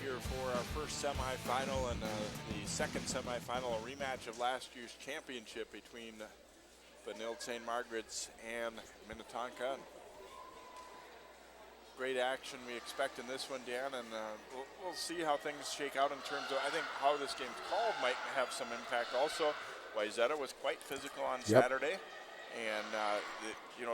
here for our first semifinal and the second semifinal, a rematch of last year's championship between Benilde St. Margaret's and Minnetonka. Great action we expect in this one, Dan, and we'll see how things shake out in terms of, I think, how this game's called might have some impact also. Wayzata was quite physical on Saturday, and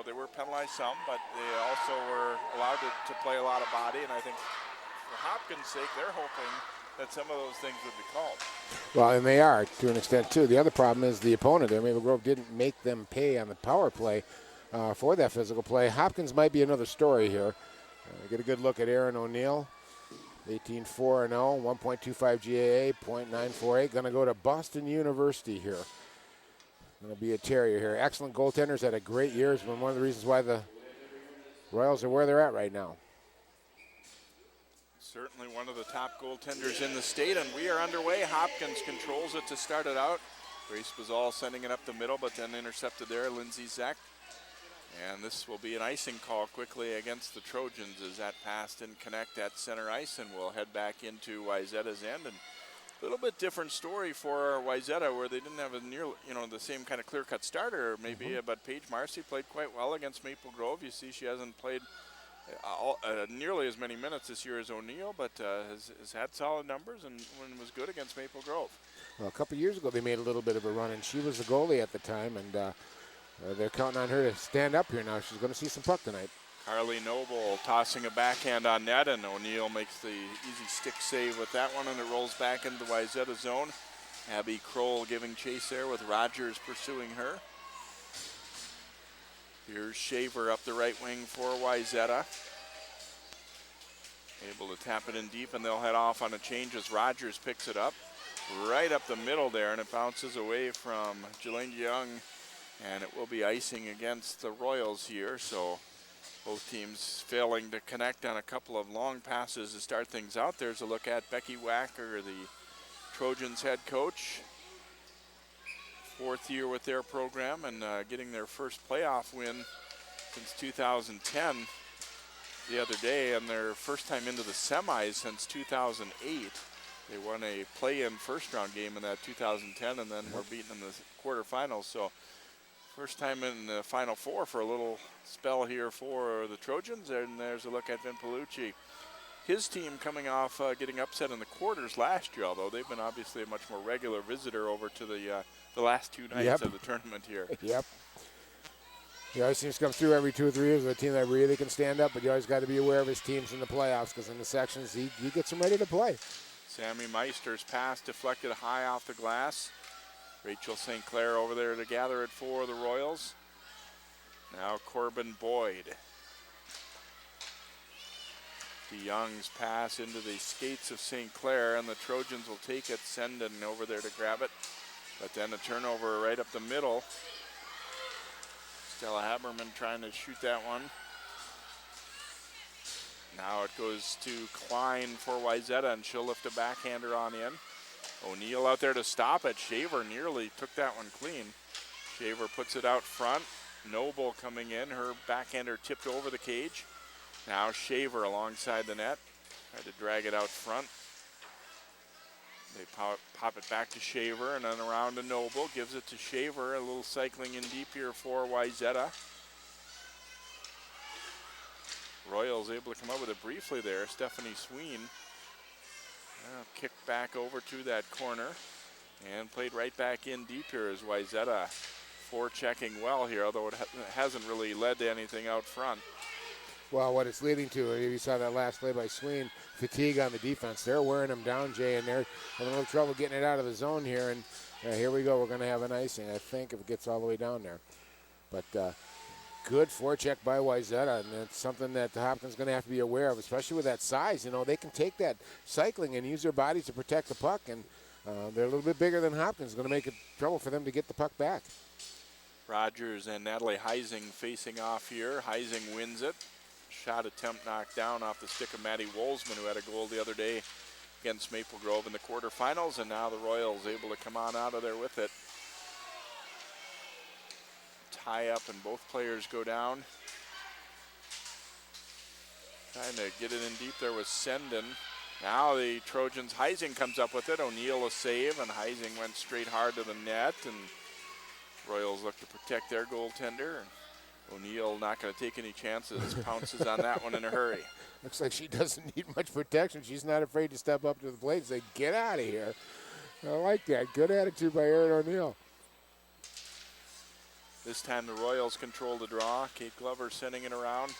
they were penalized some, but they also were allowed to play a lot of body, and I think for Hopkins' sake, they're hoping that some of those things would be called. Well, and they are to an extent too. The other problem is the opponent there. Maple Grove didn't make them pay on the power play for that physical play. Hopkins might be another story here. Get a good look at Aaron O'Neill, 18-4-0, 1.25 GAA, .948. Going to go to Boston University here. Going to be a Terrier here. Excellent goaltenders, had a great year. It's been one of the reasons why the Royals are where they're at right now. Certainly one of the top goaltenders in the state, and we are underway. Hopkins controls it to start it out. Grace Bazal sending it up the middle, but then intercepted there, Lindsay Zeck. And this will be an icing call quickly against the Trojans as that pass didn't connect at center ice, and we'll head back into Wayzata's end. And a little bit different story for Wayzata, where they didn't have the same kind of clear-cut starter maybe, but Paige Marcy played quite well against Maple Grove. You see she hasn't played nearly as many minutes this year as O'Neill, but has had solid numbers and was good against Maple Grove. Well, a couple years ago they made a little bit of a run, and she was the goalie at the time, and they're counting on her to stand up here now. She's going to see some puck tonight. Carly Noble tossing a backhand on net, and O'Neill makes the easy stick save with that one, and it rolls back into the Wayzata zone. Abby Kroll giving chase there with Rogers pursuing her. Here's Shaver up the right wing for Wayzata. Able to tap it in deep, and they'll head off on a change as Rogers picks it up. Right up the middle there, and it bounces away from Jelaine Young, and it will be icing against the Royals here. So both teams failing to connect on a couple of long passes to start things out. There's a look at Becky Wacker, the Trojans head coach. Fourth year with their program and getting their first playoff win since 2010 the other day, and their first time into the semis since 2008. They won a play-in first-round game in that 2010 and then were beaten in the quarterfinals. So first time in the Final Four for a little spell here for the Trojans. And there's a look at Vin Palucci. His team coming off getting upset in the quarters last year, although they've been obviously a much more regular visitor over to the last two nights of the tournament here. He always seems to come through every 2 or 3 years with a team that really can stand up, but you always got to be aware of his teams in the playoffs, because in the sections, he gets them ready to play. Sammy Meister's pass deflected high off the glass. Rachel St. Clair over there to gather it for the Royals. Now Corbin Boyd. DeYoung's pass into the skates of St. Clair, and the Trojans will take it. Senden over there to grab it. But then a turnover right up the middle. Stella Haberman trying to shoot that one. Now it goes to Klein for Wayzata, and she'll lift a backhander on in. O'Neill out there to stop it. Shaver nearly took that one clean. Shaver puts it out front. Noble coming in. Her backhander tipped over the cage. Now Shaver alongside the net. Tried to drag it out front. They pop it back to Shaver, and then around to Noble. Gives it to Shaver. A little cycling in deep here for Wayzata. Royals able to come up with it briefly there. Stephanie Sween kicked back over to that corner and played right back in deep here as Wayzata forechecking well here, although it hasn't really led to anything out front. Well, what it's leading to, you saw that last play by Sween, fatigue on the defense. They're wearing them down, Jay, and they're having a little trouble getting it out of the zone here. And here we go. We're going to have an icing, I think, if it gets all the way down there. But good forecheck by Wayzata, and it's something that the Hopkins is going to have to be aware of, especially with that size. You know, they can take that cycling and use their bodies to protect the puck, and they're a little bit bigger than Hopkins. It's going to make it trouble for them to get the puck back. Rogers and Natalie Heising facing off here. Heising wins it. Shot attempt knocked down off the stick of Maddie Wolzman, who had a goal the other day against Maple Grove in the quarterfinals, and now the Royals able to come on out of there with it. Tie up and both players go down. Trying to get it in deep there was Senden. Now the Trojans, Heising comes up with it. O'Neill a save, and Heising went straight hard to the net, and Royals look to protect their goaltender. O'Neill not going to take any chances, pounces on that one in a hurry. Looks like she doesn't need much protection. She's not afraid to step up to the plate and say, get out of here. I like that. Good attitude by Erin O'Neill. This time the Royals control the draw. Kate Glover sending it around.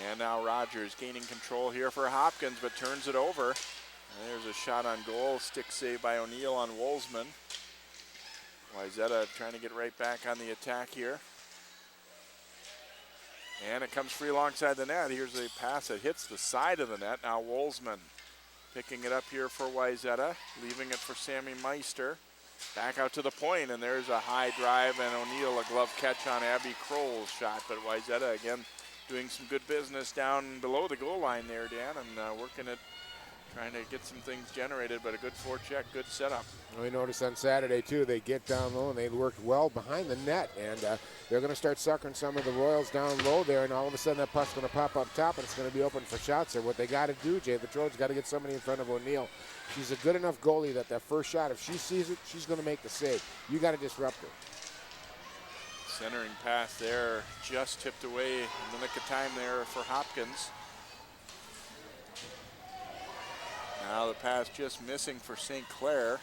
And now Rogers gaining control here for Hopkins, but turns it over. And there's a shot on goal. Stick save by O'Neill on Wolzman. Wayzata trying to get right back on the attack here. And it comes free alongside the net. Here's a pass that hits the side of the net. Now Wolzman picking it up here for Wayzata, leaving it for Sammy Meister. Back out to the point, and there's a high drive, and O'Neill a glove catch on Abby Kroll's shot. But Wayzata again doing some good business down below the goal line there, Dan, and working it, trying to get some things generated, but a good forecheck, good setup. We noticed on Saturday, too, they get down low, and they worked well behind the net, and they're going to start suckering some of the Royals down low there, and all of a sudden that puck's going to pop up top, and it's going to be open for shots there. What they got to do, Jay, the Trojans got to get somebody in front of O'Neill. She's a good enough goalie that first shot, if she sees it, she's going to make the save. You got to disrupt her. Centering pass there, just tipped away in the nick of time there for Hopkins. Now the pass just missing for St. Clair.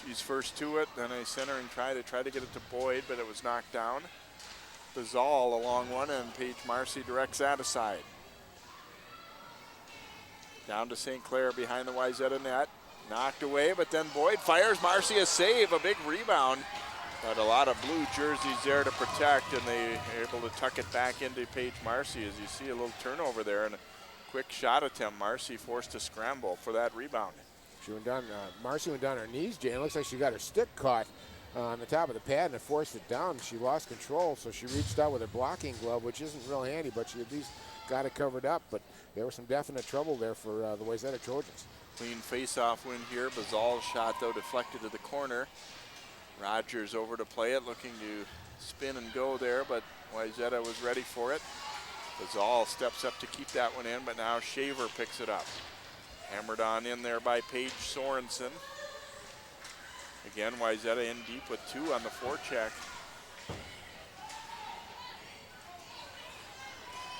She's first to it, then a centering try to get it to Boyd, but it was knocked down. Bazal a long one, and Paige Marcy directs that aside. Down to St. Clair behind the Wayzata net. Knocked away, but then Boyd fires. Marcy a save, a big rebound. But a lot of blue jerseys there to protect, and they are able to tuck it back into Paige Marcy as you see a little turnover there and a quick shot attempt. Marcy forced to scramble for that rebound. She went down, Marcy went down her knees, Jay. It looks like she got her stick caught on the top of the pad and it forced it down. She lost control, so she reached out with her blocking glove, which isn't real handy, but she at least got it covered up. But there was some definite trouble there for the Wayzata Trojans. Clean face-off win here. Bazal's shot, though, deflected to the corner. Rogers over to play it, looking to spin and go there, but Wayzata was ready for it. Bazal steps up to keep that one in, but now Shaver picks it up. Hammered on in there by Paige Sorensen. Again, Wayzata in deep with two on the forecheck.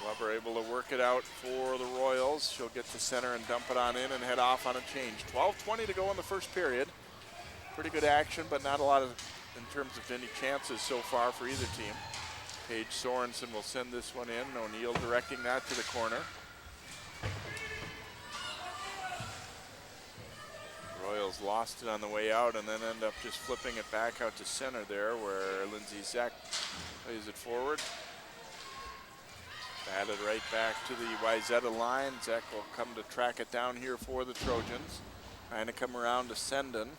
Glover able to work it out for the Royals. She'll get to center and dump it on in and head off on a change. 12:20 to go in the first period. Pretty good action, but not a lot in terms of any chances so far for either team. Paige Sorensen will send this one in. O'Neill directing that to the corner. Royals lost it on the way out and then end up just flipping it back out to center there where Lindsay Zeck plays it forward. Batted right back to the Wayzata line. Zeck will come to track it down here for the Trojans. Trying to come around to Sendon.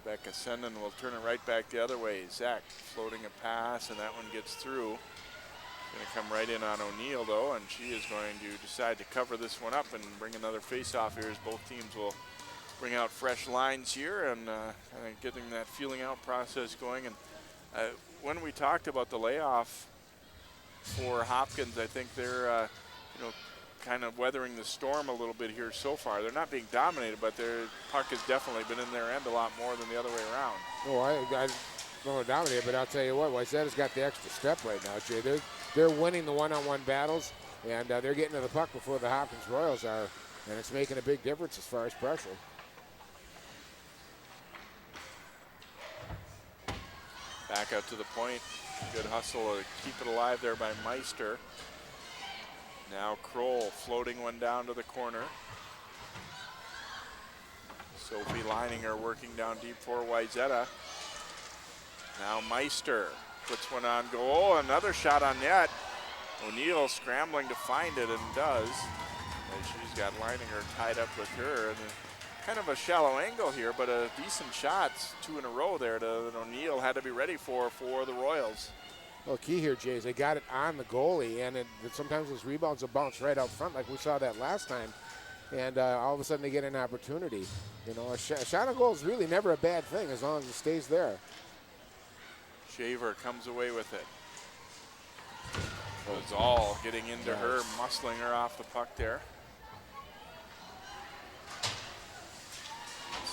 Becca Sendon will turn it right back the other way. Zeck floating a pass, and that one gets through. Going to come right in on O'Neill, though, and she is going to decide to cover this one up and bring another face-off here as both teams will bring out fresh lines here and kind of getting that feeling out process going. And when we talked about the layoff for Hopkins, I think they're kind of weathering the storm a little bit here so far. They're not being dominated, but their puck has definitely been in their end a lot more than the other way around. Oh, I don't know dominated, but I'll tell you what, Wayzata's got the extra step right now, Jay. They're winning the one-on-one battles, and they're getting to the puck before the Hopkins Royals are, and it's making a big difference as far as pressure. Back out to the point. Good hustle to keep it alive there by Meister. Now Kroll floating one down to the corner. Sophie Leininger working down deep for Wayzata. Now Meister puts one on goal. Another shot on net. O'Neill scrambling to find it and does. And she's got Leininger tied up with her. And kind of a shallow angle here, but a decent shot. Two in a row there that O'Neill had to be ready for the Royals. Well, key here, Jay, is they got it on the goalie, and sometimes those rebounds will bounce right out front like we saw that last time, and all of a sudden they get an opportunity. You know, a shot on goal is really never a bad thing as long as it stays there. Shaver comes away with it. Gazal getting into her, muscling her off the puck there.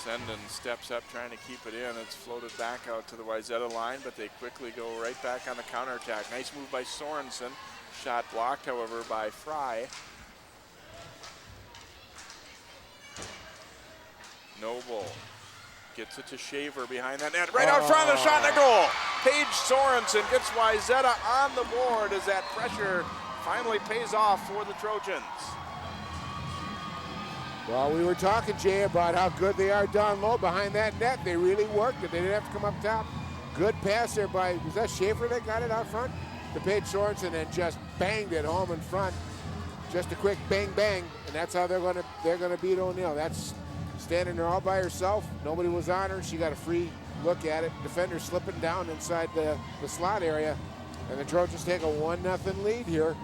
Senden steps up trying to keep it in. It's floated back out to the Wayzata line, but they quickly go right back on the counterattack. Nice move by Sorensen. Shot blocked, however, by Fry. Noble gets it to Shaver behind that net. Right out front of the shot and a goal. Paige Sorensen gets Wayzata on the board as that pressure finally pays off for the Trojans. Well, we were talking, Jay, about how good they are down low behind that net. They really worked it. They didn't have to come up top. Good pass there by, was that Schaefer that got it out front? To Paige Sorensen and just banged it home in front. Just a quick bang, bang, and that's how they're gonna beat O'Neill. That's standing there all by herself. Nobody was on her. She got a free look at it. Defender slipping down inside the slot area, and the Trojans take a 1-0 lead here.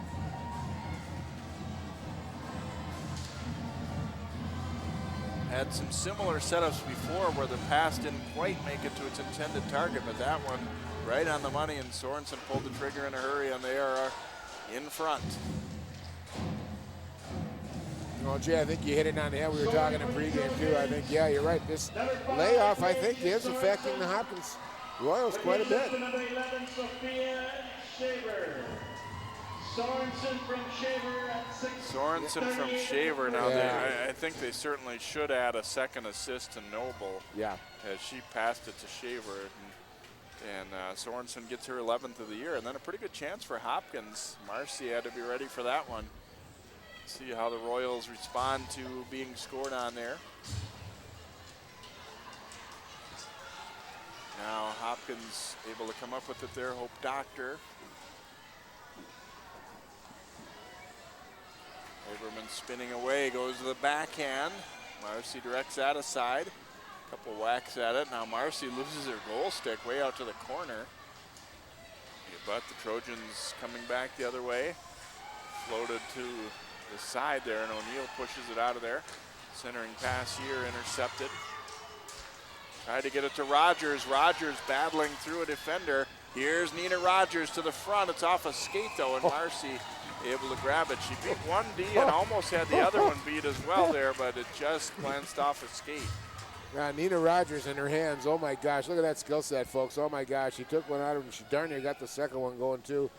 Had some similar setups before where the pass didn't quite make it to its intended target, but that one right on the money, and Sorensen pulled the trigger in a hurry, and they are in front. Well, Jay, I think you hit it on the head. We were talking in pregame, too. I think, yeah, you're right. This layoff, I think, is affecting the Hopkins Royals quite a bit. Sorensen from Shaver at 6. Sorensen from Shaver. Now, I think they certainly should add a second assist to Noble. Yeah. As she passed it to Shaver. And Sorensen gets her 11th of the year. And then a pretty good chance for Hopkins. Marcy had to be ready for that one. See how the Royals respond to being scored on there. Now Hopkins able to come up with it there. Hope Doctor. Haberman spinning away, goes to the backhand. Marcy directs that aside. Couple whacks at it. Now Marcy loses her goal stick way out to the corner. But the Trojans coming back the other way. Floated to the side there, and O'Neill pushes it out of there. Centering pass here, intercepted. Tried to get it to Rogers. Rogers battling through a defender. Here's Nina Rogers to the front. It's off a skate though, and Marcy able to grab it. She beat one D and almost had the other one beat as well there, but it just glanced off a skate. Nina Rogers in her hands. Oh my gosh, look at that skill set, folks. Oh my gosh, she took one out of him. She darn near got the second one going too.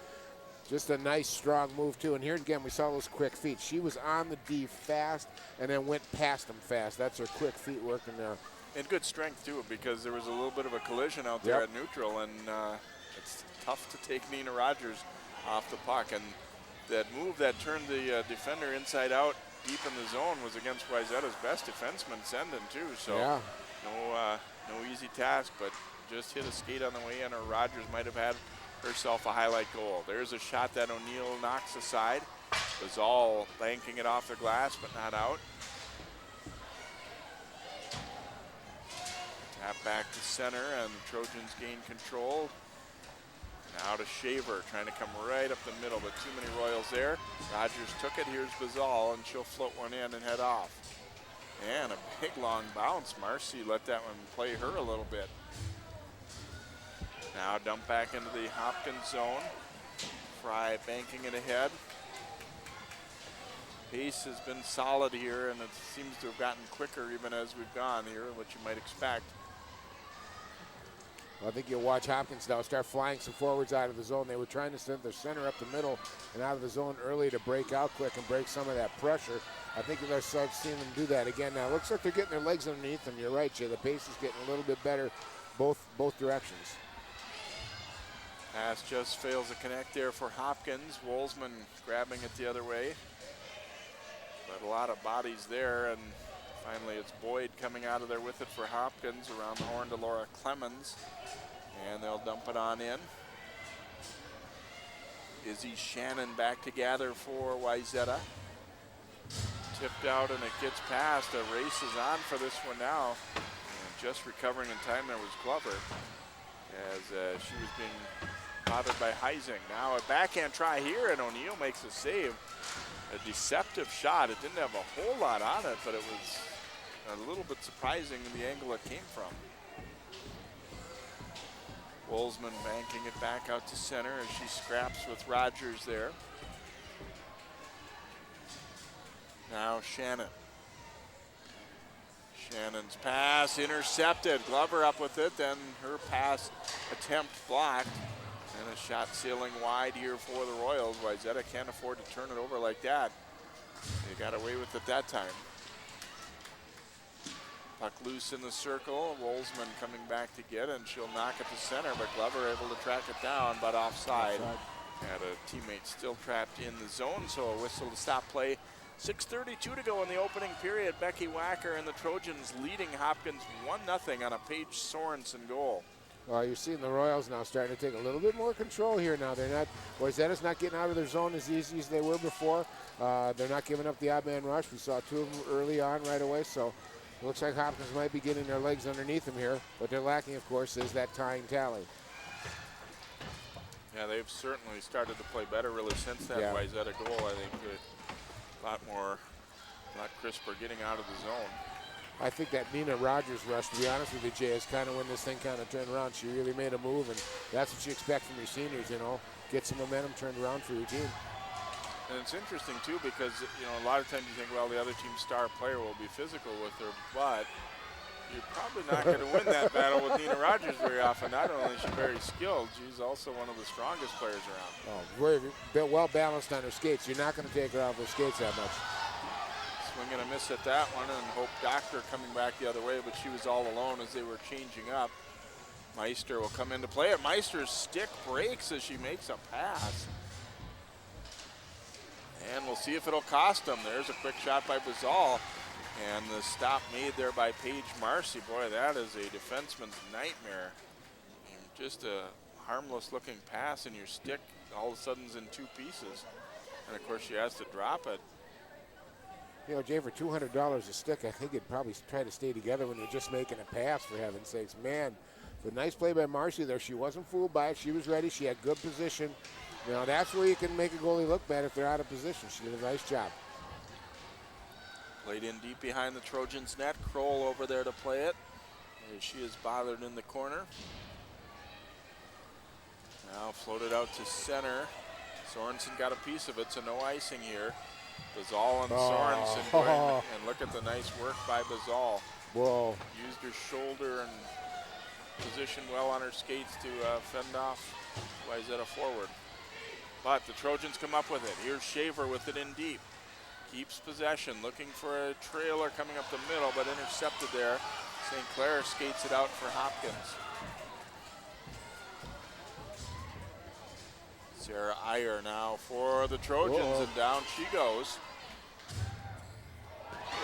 Just a nice, strong move, too. And here again, we saw those quick feet. She was on the D fast and then went past them fast. That's her quick feet working there. And good strength, too, because there was a little bit of a collision out there at neutral, and it's tough to take Nina Rogers off the puck. And that move that turned the defender inside out deep in the zone was against Wayzata's best defenseman, Senden, too. So no easy task, but just hit a skate on the way in, or Rogers might have had herself a highlight goal. There's a shot that O'Neill knocks aside. Gazal banking it off the glass, but not out. Tap back to center, and the Trojans gain control. Now to Shaver, trying to come right up the middle, but too many Royals there. Rogers took it. Here's Gazal, and she'll float one in and head off. And a big long bounce. Marcy let that one play her a little bit. Now dump back into the Hopkins zone. Fry banking it ahead. Pace has been solid here, and it seems to have gotten quicker even as we've gone here, what you might expect. Well, I think you'll watch Hopkins now start flying some forwards out of the zone. They were trying to send their center up the middle and out of the zone early to break out quick and break some of that pressure. I think you'll start seeing them do that again now. Looks like they're getting their legs underneath them. You're right, Jay. The pace is getting a little bit better both directions. Pass just fails to connect there for Hopkins. Wolzman grabbing it the other way. But a lot of bodies there, and finally it's Boyd coming out of there with it for Hopkins. Around the horn to Laura Clemens. And they'll dump it on in. Izzy Shannon back to gather for Wayzata. Tipped out and it gets past. A race is on for this one now. And just recovering in time there was Glover as she was being spotted by Heising. Now a backhand try here, and O'Neill makes a save. A deceptive shot. It didn't have a whole lot on it, but it was a little bit surprising in the angle it came from. Wolzman banking it back out to center as she scraps with Rogers there. Now Shannon. Shannon's pass intercepted. Glover up with it, then her pass attempt blocked. And a shot sailing wide here for the Royals. Wayzata can't afford to turn it over like that. They got away with it that time. Puck loose in the circle. Wolzman coming back to get it, and she'll knock it to center, but Glover able to track it down, but offside. Had a teammate still trapped in the zone, so a whistle to stop play. 6:32 to go in the opening period. Becky Wacker and the Trojans leading Hopkins 1-0 on a Paige Sorensen goal. Well, you're seeing the Royals now starting to take a little bit more control here now. They're not, Wayzata's not getting out of their zone as easy as they were before. They're not giving up the odd man rush. We saw two of them early on right away, so it looks like Hopkins might be getting their legs underneath them here. What they're lacking, of course, is that tying tally. Yeah, they've certainly started to play better really since that Wayzata goal. I think a lot crisper getting out of the zone. I think that Nina Rogers rush, to be honest with you, Jay, is kind of when this thing kind of turned around. She really made a move, and that's what you expect from your seniors, you know. Get some momentum turned around for your team. And it's interesting, too, because, you know, a lot of times you think, well, the other team's star player will be physical with her, but you're probably not going to win that battle with Nina Rogers very often. Not only is she very skilled, she's also one of the strongest players around. Oh, very well balanced on her skates. You're not going to take her off her skates that much. Swing and a miss at that one, and Hope Doctor coming back the other way, but she was all alone as they were changing up. Meister will come into play. Meister's stick breaks as she makes a pass. And we'll see if it'll cost them. There's a quick shot by Bazal, and the stop made there by Paige Marcy. Boy, that is a defenseman's nightmare. Just a harmless-looking pass, and your stick all of a sudden is in two pieces. And, of course, she has to drop it. You know, Jay, for $200 a stick, I think it'd probably try to stay together when you're just making a pass, for heaven's sakes. Man, but nice play by Marcy there. She wasn't fooled by it. She was ready. She had good position. You know, that's where you can make a goalie look bad if they're out of position. She did a nice job. Played in deep behind the Trojans' net. Kroll over there to play it. She is bothered in the corner. Now floated out to center. Sorensen got a piece of it, so no icing here. Bazal and Sorensen going, and look at the nice work by Bazal. Whoa. Used her shoulder and positioned well on her skates to fend off Wayzata forward. But the Trojans come up with it. Here's Shaver with it in deep. Keeps possession, looking for a trailer coming up the middle, but intercepted there. St. Clair skates it out for Hopkins. Sarah Iyer now for the Trojans, and down she goes.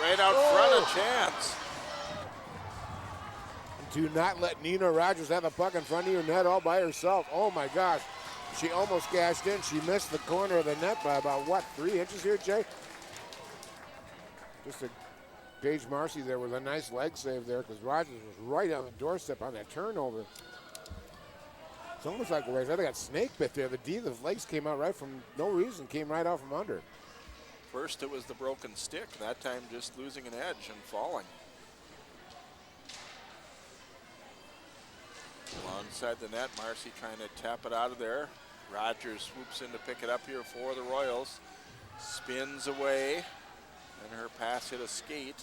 Right out front, a chance. Do not let Nina Rogers have the puck in front of your net all by herself. Oh, my gosh. She almost gashed in. She missed the corner of the net by about, what, 3 inches here, Jay? Just a Paige Marcy there with a nice leg save there, because Rogers was right on the doorstep on that turnover. It's almost like Wayzata got snake bit there. The legs came out right from no reason, came right out from under. First it was the broken stick, that time just losing an edge and falling. Alongside the net, Marcy trying to tap it out of there. Rogers swoops in to pick it up here for the Royals. Spins away, and her pass hit a skate.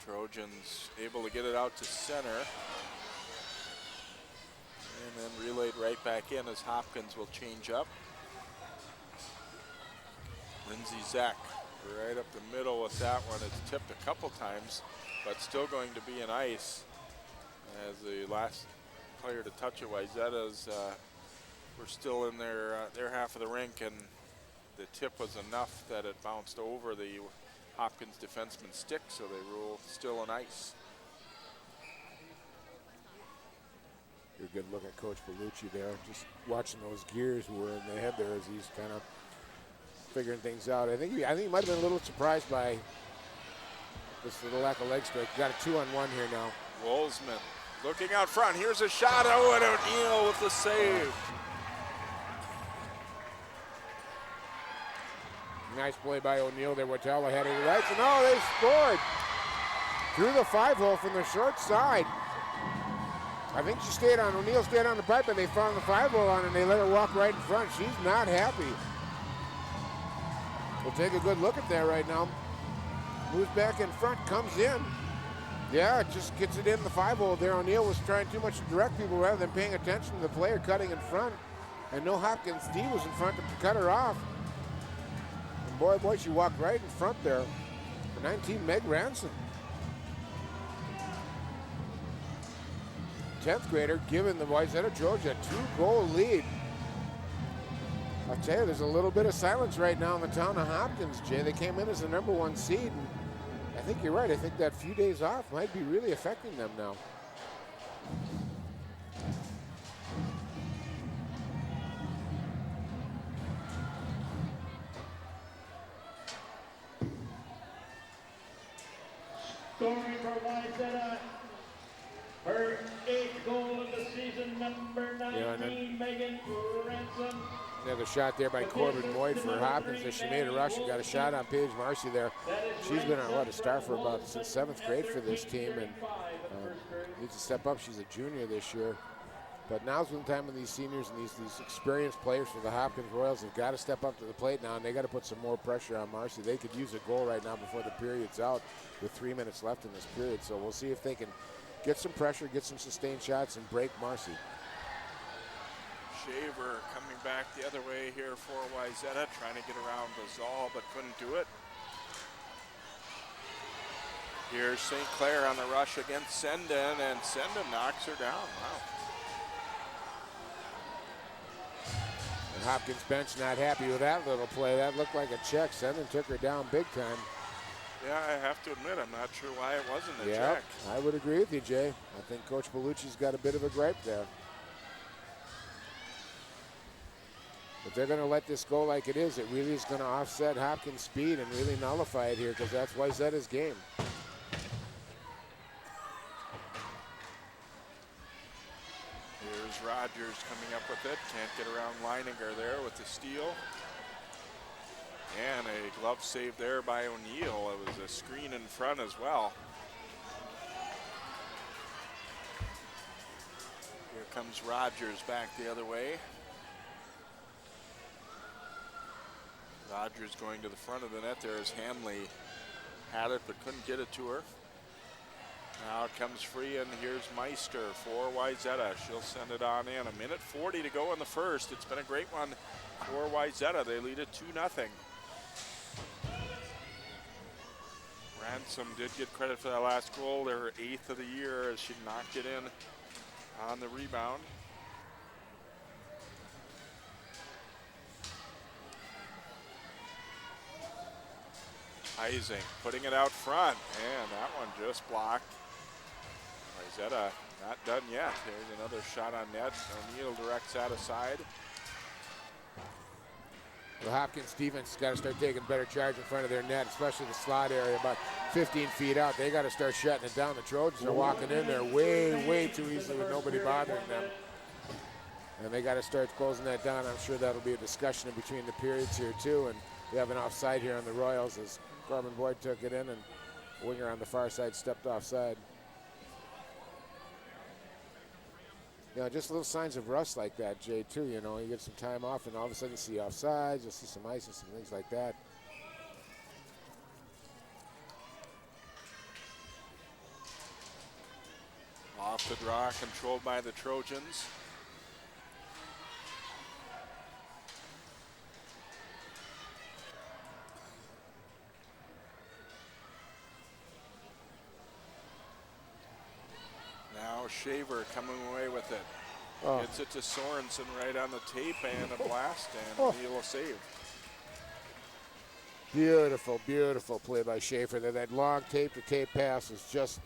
Trojans able to get it out to center. And then relayed right back in as Hopkins will change up. Lindsay Zach right up the middle with that one. It's tipped a couple times, but still going to be an ice as the last player to touch it. Wayzata's were still in their half of the rink, and the tip was enough that it bounced over the Hopkins defenseman's stick, so they rule still an ice. You're a good look at Coach Bellucci there. Just watching those gears were in the head there as he's kind of figuring things out. I think he might have been a little surprised by this little lack of leg strength. Got a 2-on-1 here now. Wolzman looking out front. Here's a shot. Oh, and O'Neill with the save. Nice play by O'Neill there. Waddell ahead of the rights. And oh, they scored through the 5-hole from the short side. I think O'Neill stayed on the pipe, and they found the 5-hole on her, and they let her walk right in front. She's not happy. We'll take a good look at that right now. Moves back in front, comes in. Yeah, just gets it in the 5-hole there. O'Neill was trying too much to direct people rather than paying attention to the player cutting in front. And no Hopkins D was in front to cut her off. And boy, she walked right in front there. The 19, Meg Ransom. 10th grader giving the Wayzata Trojans a 2-goal lead. I'll tell you, there's a little bit of silence right now in the town of Hopkins, Jay. They came in as the #1 seed. And I think you're right. I think that few days off might be really affecting them now. Scoring for Wayzata, her 8th goal of the season, number 19, Megan Ransom. Another shot there by Corbin Boyd for Hopkins as she made a rush and got a shot on Paige Marcy there. She's been on a star for about since 7th grade for this team, and needs to step up. She's a junior this year. But now's the time when these seniors and these experienced players for the Hopkins Royals have got to step up to the plate now, and they got to put some more pressure on Marcy. They could use a goal right now before the period's out with 3 minutes left in this period. So we'll see if they can get some pressure, get some sustained shots, and break Marcy. Shaver coming back the other way here for Wayzata, trying to get around Bazal, but couldn't do it. Here's St. Clair on the rush against Senden, and Senden knocks her down. Wow. And Hopkins bench not happy with that little play. That looked like a check. Senden took her down big time. Yeah, I have to admit, I'm not sure why it wasn't a Yeah, check. I would agree with you, Jay. I think Coach Bellucci's got a bit of a gripe there. If they're going to let this go like it is, it really is going to offset Hopkins' speed and really nullify it here, because that's Wayzata's game. Here's Rogers coming up with it. Can't get around Leininger there with the steal. And a glove save there by O'Neill. It was a screen in front as well. Here comes Rogers back the other way. Rogers going to the front of the net there as Hanley had it but couldn't get it to her. Now it comes free, and here's Meister for Wayzata. She'll send it on in. 1:40 to go in the first. It's been a great one for Wayzata. They lead it 2-0. Ransom did get credit for that last goal. They're her 8th of the year as she knocked it in on the rebound. Ising putting it out front, and that one just blocked. Wayzata not done yet. There's another shot on net. O'Neill directs that aside. The Hopkins defense has got to start taking better charge in front of their net, especially the slot area about 15 feet out. They got to start shutting it down. The Trojans are walking in there way too easily with nobody bothering them. And they got to start closing that down. I'm sure that'll be a discussion in between the periods here too. And we have an offside here on the Royals as Corbin Boyd took it in, and winger on the far side stepped offside. You know, just little signs of rust like that, Jay, too. You know, you get some time off, and all of a sudden you see offsides, you'll see some ice and some things like that. Off the draw, controlled by the Trojans. Now Shaver coming away with it. Oh. Gets it to Sorensen right on the tape, and a blast, and O'Neill will save. Beautiful play by Schaefer there. That long tape-to-tape pass is just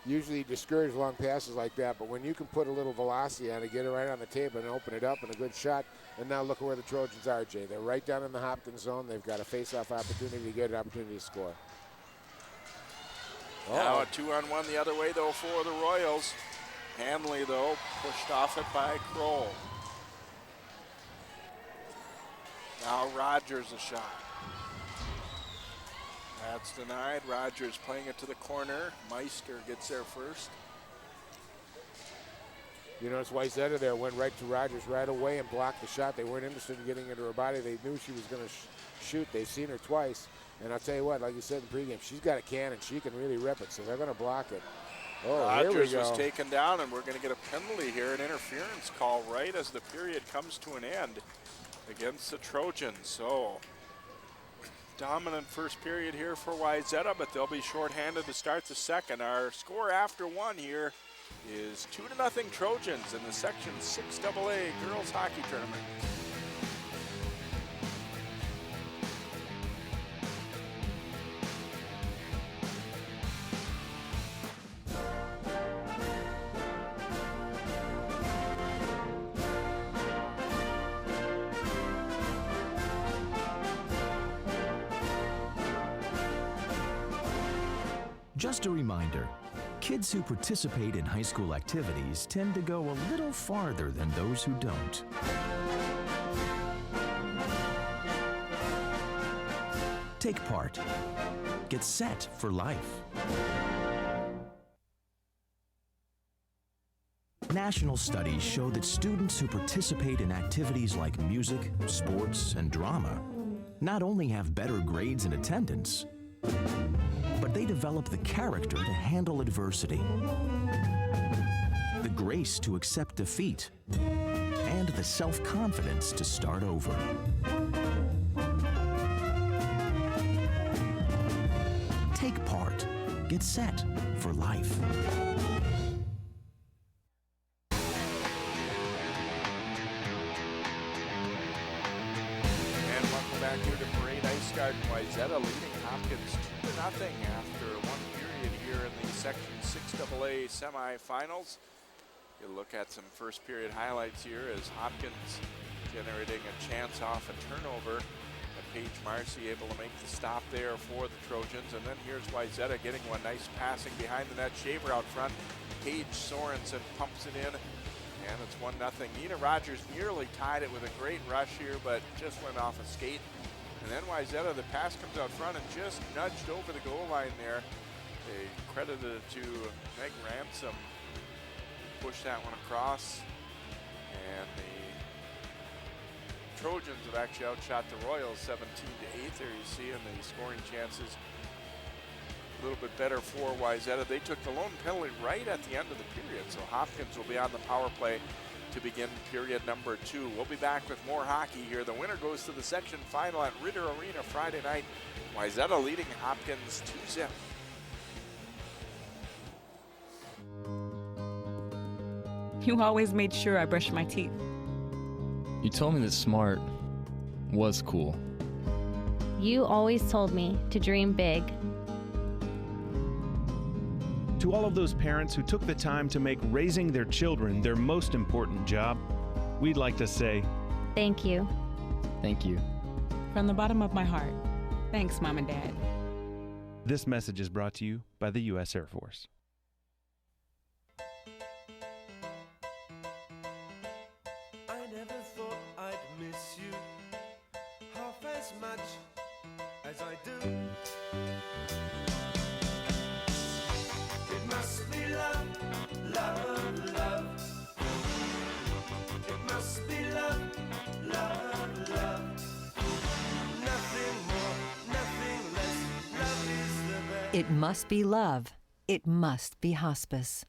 usually discourage long passes like that, but when you can put a little velocity on it, get it right on the tape and open it up, and a good shot. And now look at where the Trojans are, Jay. They're right down in the Hopkins zone. They've got a face-off opportunity to get an opportunity to score. Now a 2-on-1 the other way, though, for the Royals. Hanley, though, pushed off it by Kroll. Now Rogers a shot. That's denied. Rogers playing it to the corner. Meister gets there first. You notice Wayzata there went right to Rogers right away and blocked the shot. They weren't interested in getting into her body. They knew she was going to shoot. They've seen her twice. And I'll tell you what, like you said in pregame, she's got a cannon. She can really rip it, so they're going to block it. Oh, Rogers here we go. was taken down, and we're going to get a penalty here, an interference call right as the period comes to an end against the Trojans. So dominant first period here for Wayzata, but they'll be shorthanded to start the second. Our score after one here is 2-0 Trojans in the Section 6AA Girls Hockey Tournament. Just a reminder, kids who participate in high school activities tend to go a little farther than those who don't. Take part. Get set for life. National studies show that students who participate in activities like music, sports, and drama not only have better grades and attendance, but they develop the character to handle adversity, the grace to accept defeat, and the self-confidence to start over. Take part. Get set for life. And welcome back here to Parade Ice Garden. Wayzata leading Hopkins 2-0 after one period here in the Section 6AA semifinals. You look at some first period highlights here as Hopkins generating a chance off a turnover. Paige Marcy able to make the stop there for the Trojans. And then here's Wayzata getting one nice passing behind the net. Shaver out front. Paige Sorensen pumps it in. And it's 1-0. Nina Rogers nearly tied it with a great rush here, but just went off a skate. And then Wayzata, the pass comes out front and just nudged over the goal line there. They credited it to Meg Ransom. Pushed that one across. And the Trojans have actually outshot the Royals 17-8 there, you see, and the scoring chances a little bit better for Wayzata. They took the lone penalty right at the end of the period, so Hopkins will be on the power play to begin period number 2. We'll be back with more hockey here. The winner goes to the section final at Ritter Arena Friday night. Wayzata leading Hopkins 2-0. You always made sure I brushed my teeth. You told me that smart was cool. You always told me to dream big. To all of those parents who took the time to make raising their children their most important job, we'd like to say, thank you. Thank you. From the bottom of my heart, thanks, Mom and Dad. This message is brought to you by the U.S. Air Force. As I do. It must be love, love, love. It must be love, love, love. Nothing more, nothing less. Love is the best. It must be love. It must be hospice.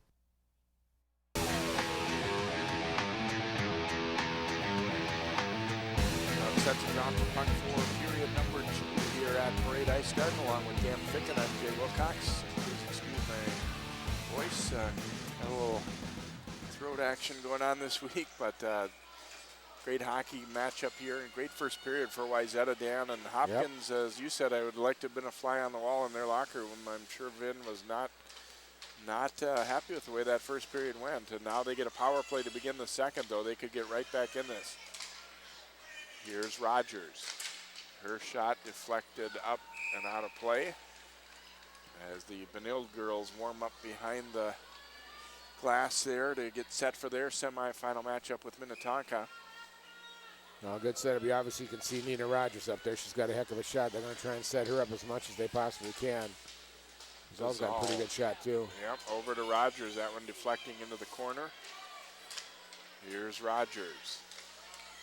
Set to drop the puck for period number 2 here at Parade Ice Garden, along with Dan Ficken. I'm Jay Wilcox. Please excuse my voice. Got a little throat action going on this week, but great hockey matchup here and great first period for Wayzata, Dan. And Hopkins, as you said, I would like to have been a fly on the wall in their locker room. I'm sure Vin was not happy with the way that first period went. And now they get a power play to begin the second, though. They could get right back in this. Here's Rogers. Her shot deflected up and out of play as the Benilde girls warm up behind the glass there to get set for their semifinal matchup with Minnetonka. No, good setup. You obviously can see Nina Rogers up there. She's got a heck of a shot. They're going to try and set her up as much as they possibly can. Gazal's got a pretty good shot, too. Yep, over to Rogers. That one deflecting into the corner. Here's Rogers.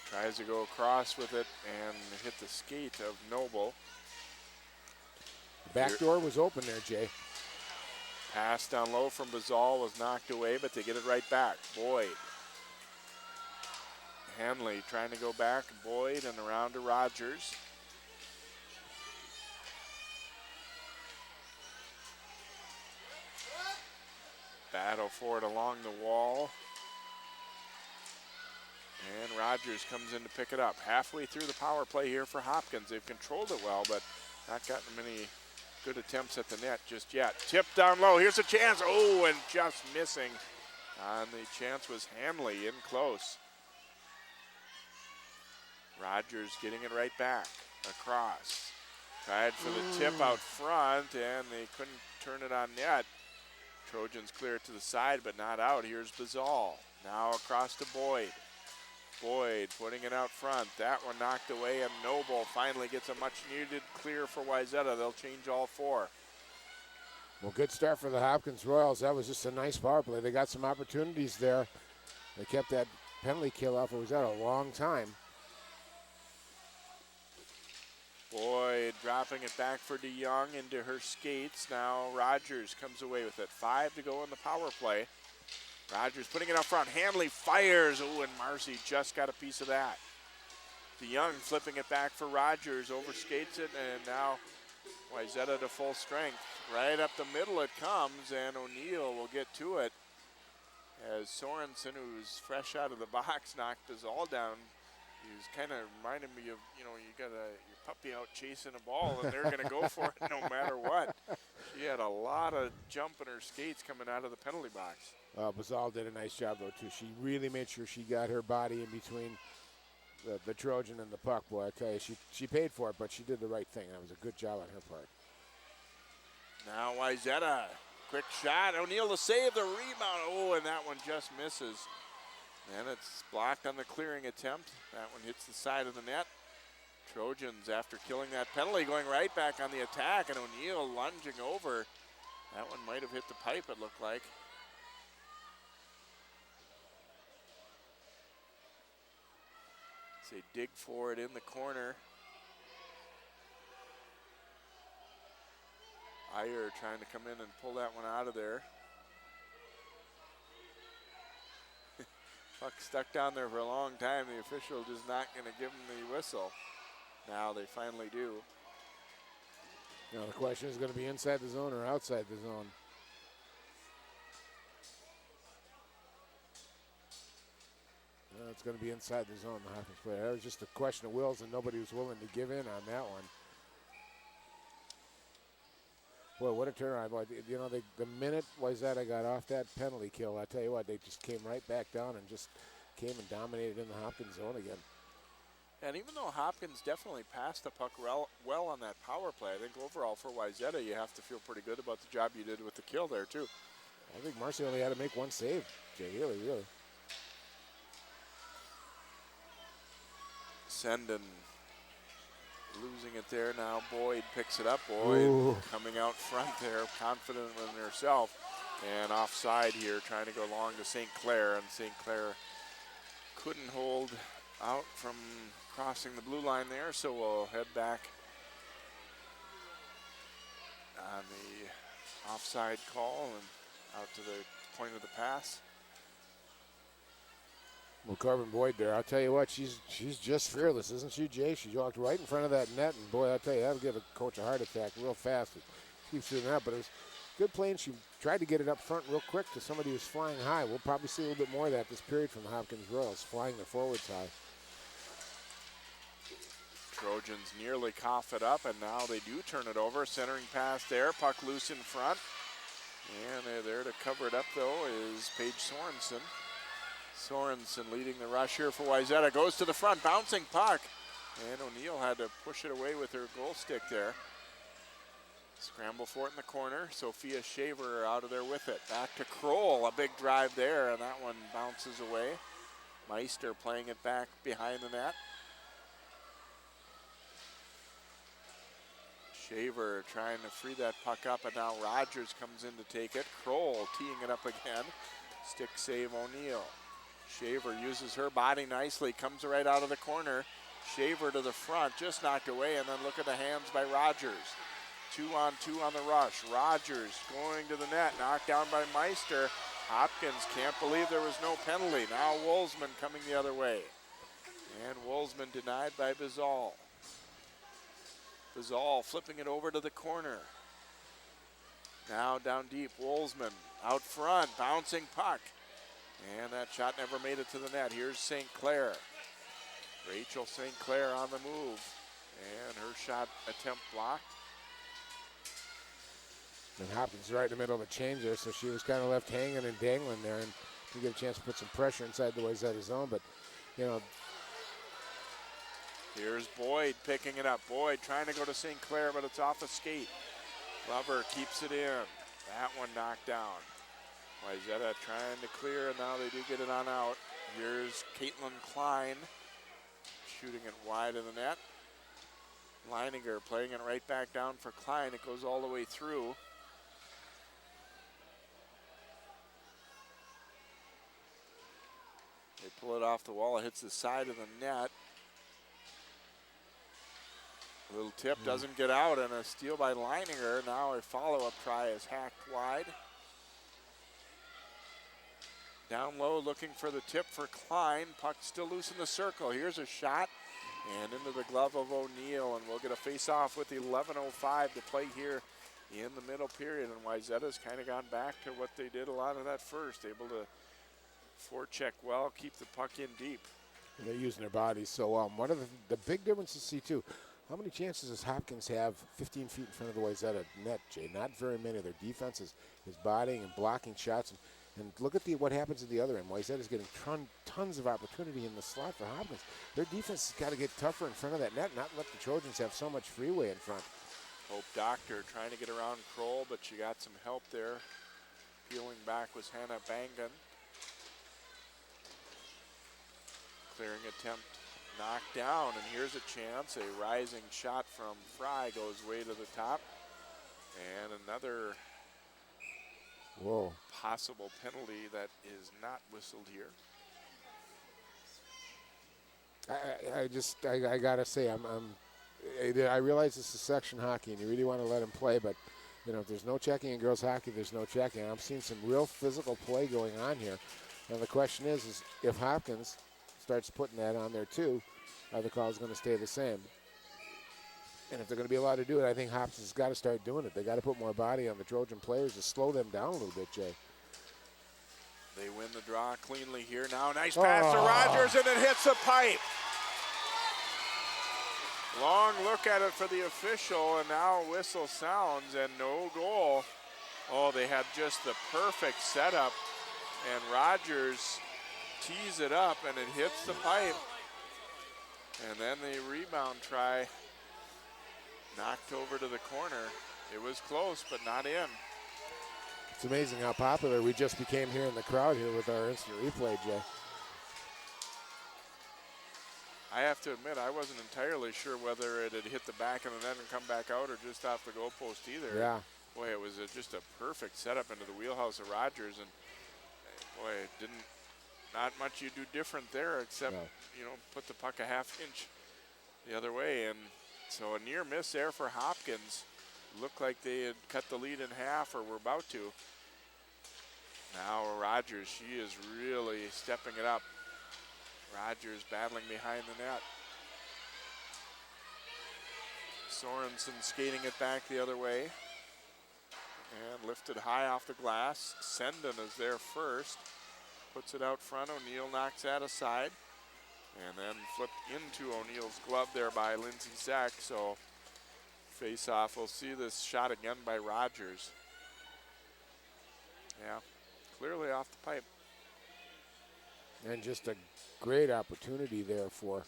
Tries to go across with it and hit the skate of Noble. The back door was open there, Jay. Pass down low from Bazal was knocked away, but they get it right back. Boyd. Hanley trying to go back. Boyd and around to Rogers. Battle for it along the wall. And Rogers comes in to pick it up. Halfway through the power play here for Hopkins. They've controlled it well, but not gotten many good attempts at the net just yet. Tip down low. Here's a chance. Oh, and just missing. On the chance was Hanley in close. Rogers getting it right back. Across. Tried for the tip out front, and they couldn't turn it on net. Trojans clear it to the side, but not out. Here's Bazal. Now across to Boyd. Boyd putting it out front. That one knocked away, and Noble finally gets a much-needed clear for Wayzata. They'll change all four. Well, good start for the Hopkins Royals. That was just a nice power play. They got some opportunities there. They kept that penalty kill off. It was out a long time. Boyd dropping it back for DeYoung into her skates. Now Rogers comes away with it. 5 to go in the power play. Rogers putting it up front. Hanley fires. Oh, and Marcy just got a piece of that. DeYoung flipping it back for Rogers. Overskates it, and now Wayzata to full strength. Right up the middle it comes, and O'Neill will get to it. As Sorensen, who's fresh out of the box, knocked us all down. He was kind of reminding me of, you got your puppy out chasing a ball, and they're going to go for it no matter what. She had a lot of jump in her skates coming out of the penalty box. Bazal did a nice job, though, too. She really made sure she got her body in between the Trojan and the puck. Boy, I tell you, she paid for it, but she did the right thing. That was a good job on her part. Now Wayzata, quick shot. O'Neill to save the rebound. Oh, and that one just misses. And it's blocked on the clearing attempt. That one hits the side of the net. Trojans, after killing that penalty, going right back on the attack, and O'Neill lunging over. That one might have hit the pipe, it looked like. They dig for it in the corner. Iyer trying to come in and pull that one out of there. Puck stuck down there for a long time. The official just not going to give him the whistle. Now they finally do. Now the question is going to be inside the zone or outside the zone. It's going to be inside the zone, the Hopkins player. That was just a question of wills, and nobody was willing to give in on that one. Boy, what a turnaround. Boy, the minute Wayzata got off that penalty kill, I tell you what, they just came right back down and just came and dominated in the Hopkins zone again. And even though Hopkins definitely passed the puck well on that power play, I think overall for Wayzata, you have to feel pretty good about the job you did with the kill there, too. I think Marcy only had to make one save, Jay, really. Sendon losing it there. Now Boyd picks it up. Boyd coming out front there, confident in herself. And offside here, trying to go long to St. Clair. And St. Clair couldn't hold out from crossing the blue line there. So we'll head back on the offside call and out to the point of the pass. Well, Corbin Boyd there, I'll tell you what, she's just fearless, isn't she, Jay? She walked right in front of that net, and boy, I'll tell you, that'll give a coach a heart attack real fast. It keeps doing that, but it was good play, and she tried to get it up front real quick to somebody who's flying high. We'll probably see a little bit more of that this period from the Hopkins Royals, flying their forwards high. Trojans nearly cough it up, and now they do turn it over. Centering pass there, puck loose in front. And there to cover it up, though, is Paige Sorensen. Sorensen leading the rush here for Wayzata. Goes to the front, bouncing puck. And O'Neill had to push it away with her goal stick there. Scramble for it in the corner. Sophia Shaver out of there with it. Back to Kroll, a big drive there, and that one bounces away. Meister playing it back behind the net. Shaver trying to free that puck up, and now Rogers comes in to take it. Kroll teeing it up again. Stick save O'Neill. Shaver uses her body nicely, comes right out of the corner. Shaver to the front, just knocked away, and then look at the hands by Rogers. 2-on-2 on the rush. Rogers going to the net, knocked down by Meister. Hopkins can't believe there was no penalty. Now Wolzman coming the other way. And Wolzman denied by Bizal. Bizal flipping it over to the corner. Now down deep, Wolzman out front, bouncing puck. And that shot never made it to the net. Here's St. Clair. Rachel St. Clair on the move. And her shot attempt blocked. And Hopkins right in the middle of a change there, so she was kind of left hanging and dangling there, and to get a chance to put some pressure inside the Wayzata zone. But, you know. Here's Boyd picking it up. Boyd trying to go to St. Clair, but it's off a skate. Glover keeps it in. That one knocked down. Wayzata trying to clear, and now they do get it on out. Here's Caitlin Klein shooting it wide of the net. Leininger playing it right back down for Klein. It goes all the way through. They pull it off the wall. It hits the side of the net. A little tip doesn't get out, and a steal by Leininger. Now a follow-up try is hacked wide. Down low looking for the tip for Klein. Puck still loose in the circle. Here's a shot. And into the glove of O'Neill, and we'll get a face-off with 11:05 to play here in the middle period. And Wayzata's kind of gone back to what they did a lot of that first, able to forecheck well, keep the puck in deep. And they're using their bodies so well. One of the big differences, see too, how many chances does Hopkins have 15 feet in front of the Wayzata net, Jay? Not very many. Their defense is bodying and blocking shots. And look at what happens at the other end. Wayzata's getting tons of opportunity in the slot for Hopkins. Their defense has got to get tougher in front of that net, not let the Trojans have so much freeway in front. Hope Doctor trying to get around Kroll, but she got some help there. Peeling back was Hannah Bangan. Clearing attempt knocked down, and here's a chance. A rising shot from Fry goes way to the top. And another possible penalty that is not whistled here. I gotta say, I realize this is section hockey, and you really want to let them play, but you know, if there's no checking in girls hockey, there's no checking. I'm seeing some real physical play going on here, and the question is if Hopkins starts putting that on there too, are the calls going to stay the same? And if they're going to be allowed to do it, I think Hopkins has got to start doing it. They got to put more body on the Trojan players to slow them down a little bit, Jay. They win the draw cleanly here. Now nice pass to Rogers, and it hits the pipe. Long look at it for the official, and now whistle sounds and no goal. Oh, they had just the perfect setup, and Rogers tees it up, and it hits the pipe. And then the rebound try knocked over to the corner. It was close, but not in. It's amazing how popular we just became here in the crowd here with our instant replay, Jay. I have to admit, I wasn't entirely sure whether it had hit the back of the net and come back out or just off the goalpost either. Yeah. Boy, it was just a perfect setup into the wheelhouse of Rogers, and boy, not much you do different there except, you know, put the puck a half inch the other way. And so a near miss there for Hopkins. Looked like they had cut the lead in half or were about to. Now Rogers, she is really stepping it up. Rogers battling behind the net. Sorensen skating it back the other way. And lifted high off the glass. Senden is there first. Puts it out front. O'Neill knocks that aside. And then flipped into O'Neill's glove there by Lindsay Sack. So face off. We'll see this shot again by Rogers. Yeah, clearly off the pipe. And just a great opportunity there for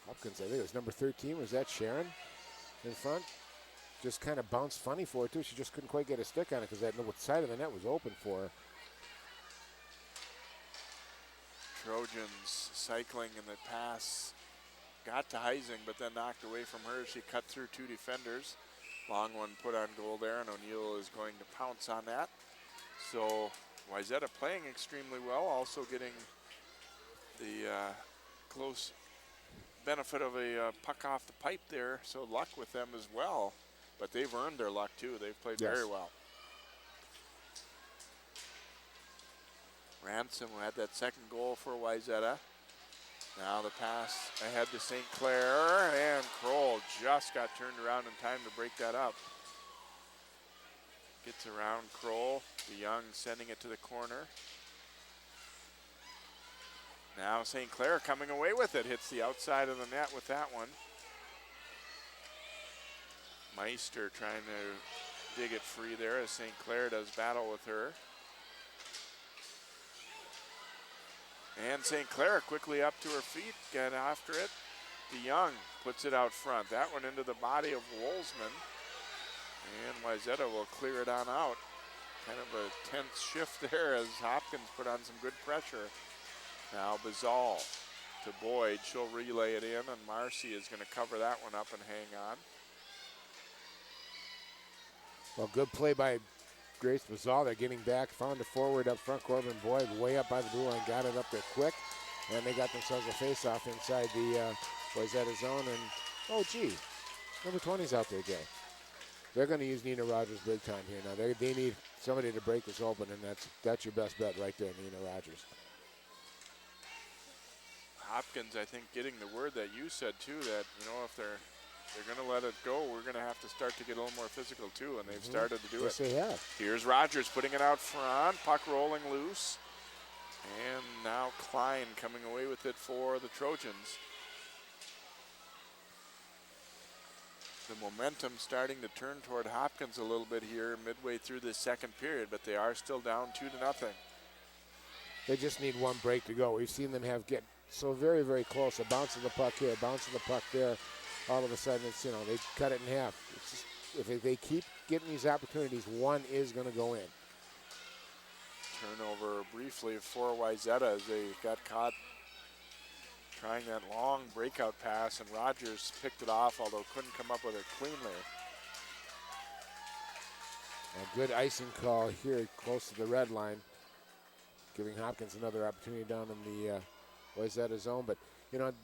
Hopkins. I think it was number 13. Was that Sharon in front? Just kind of bounced funny for her, too. She just couldn't quite get a stick on it because that side of the net was open for her. Trojans cycling in the pass got to Heising, but then knocked away from her. She cut through 2 defenders. Long one put on goal there, and O'Neill is going to pounce on that. So Wayzata playing extremely well, also getting the close benefit of a puck off the pipe there, so luck with them as well. But they've earned their luck too. They've played very well. Ransom had that second goal for Wayzata. Now the pass ahead to St. Clair, and Kroll just got turned around in time to break that up. Gets around Kroll, DeYoung sending it to the corner. Now St. Clair coming away with it, hits the outside of the net with that one. Meister trying to dig it free there as St. Clair does battle with her. And St. Clair quickly up to her feet, get after it. DeYoung puts it out front. That one into the body of Wolzman. And Wayzata will clear it on out. Kind of a tense shift there as Hopkins put on some good pressure. Now Bazal to Boyd. She'll relay it in, and Marcy is going to cover that one up and hang on. Well, good play by Grace Bazal. They're getting back, found a forward up front. Corbin Boyd way up by the blue line, got it up there quick, and they got themselves a face-off inside the Wayzata zone. And oh, gee, number 20's out there, Jay. They're going to use Nina Rogers big time here now. They need somebody to break this open, and that's your best bet right there, Nina Rogers. Hopkins, I think, getting the word that you said too, that if they're going to let it go, we're going to have to start to get a little more physical too, and they've started to do yes, it. They have. Here's Rogers putting it out front, puck rolling loose, and now Klein coming away with it for the Trojans. The momentum starting to turn toward Hopkins a little bit here midway through this second period, but they are still down 2-0. They just need one break to go. We've seen them get so very, very close. A bounce of the puck here, a bounce of the puck there. All of a sudden, it's they cut it in half. It's just, if they keep getting these opportunities, one is going to go in. Turnover briefly for Wayzata as they got caught trying that long breakout pass, and Rogers picked it off, although couldn't come up with it cleanly. A good icing call here close to the red line, giving Hopkins another opportunity down in the Wayzata zone. But,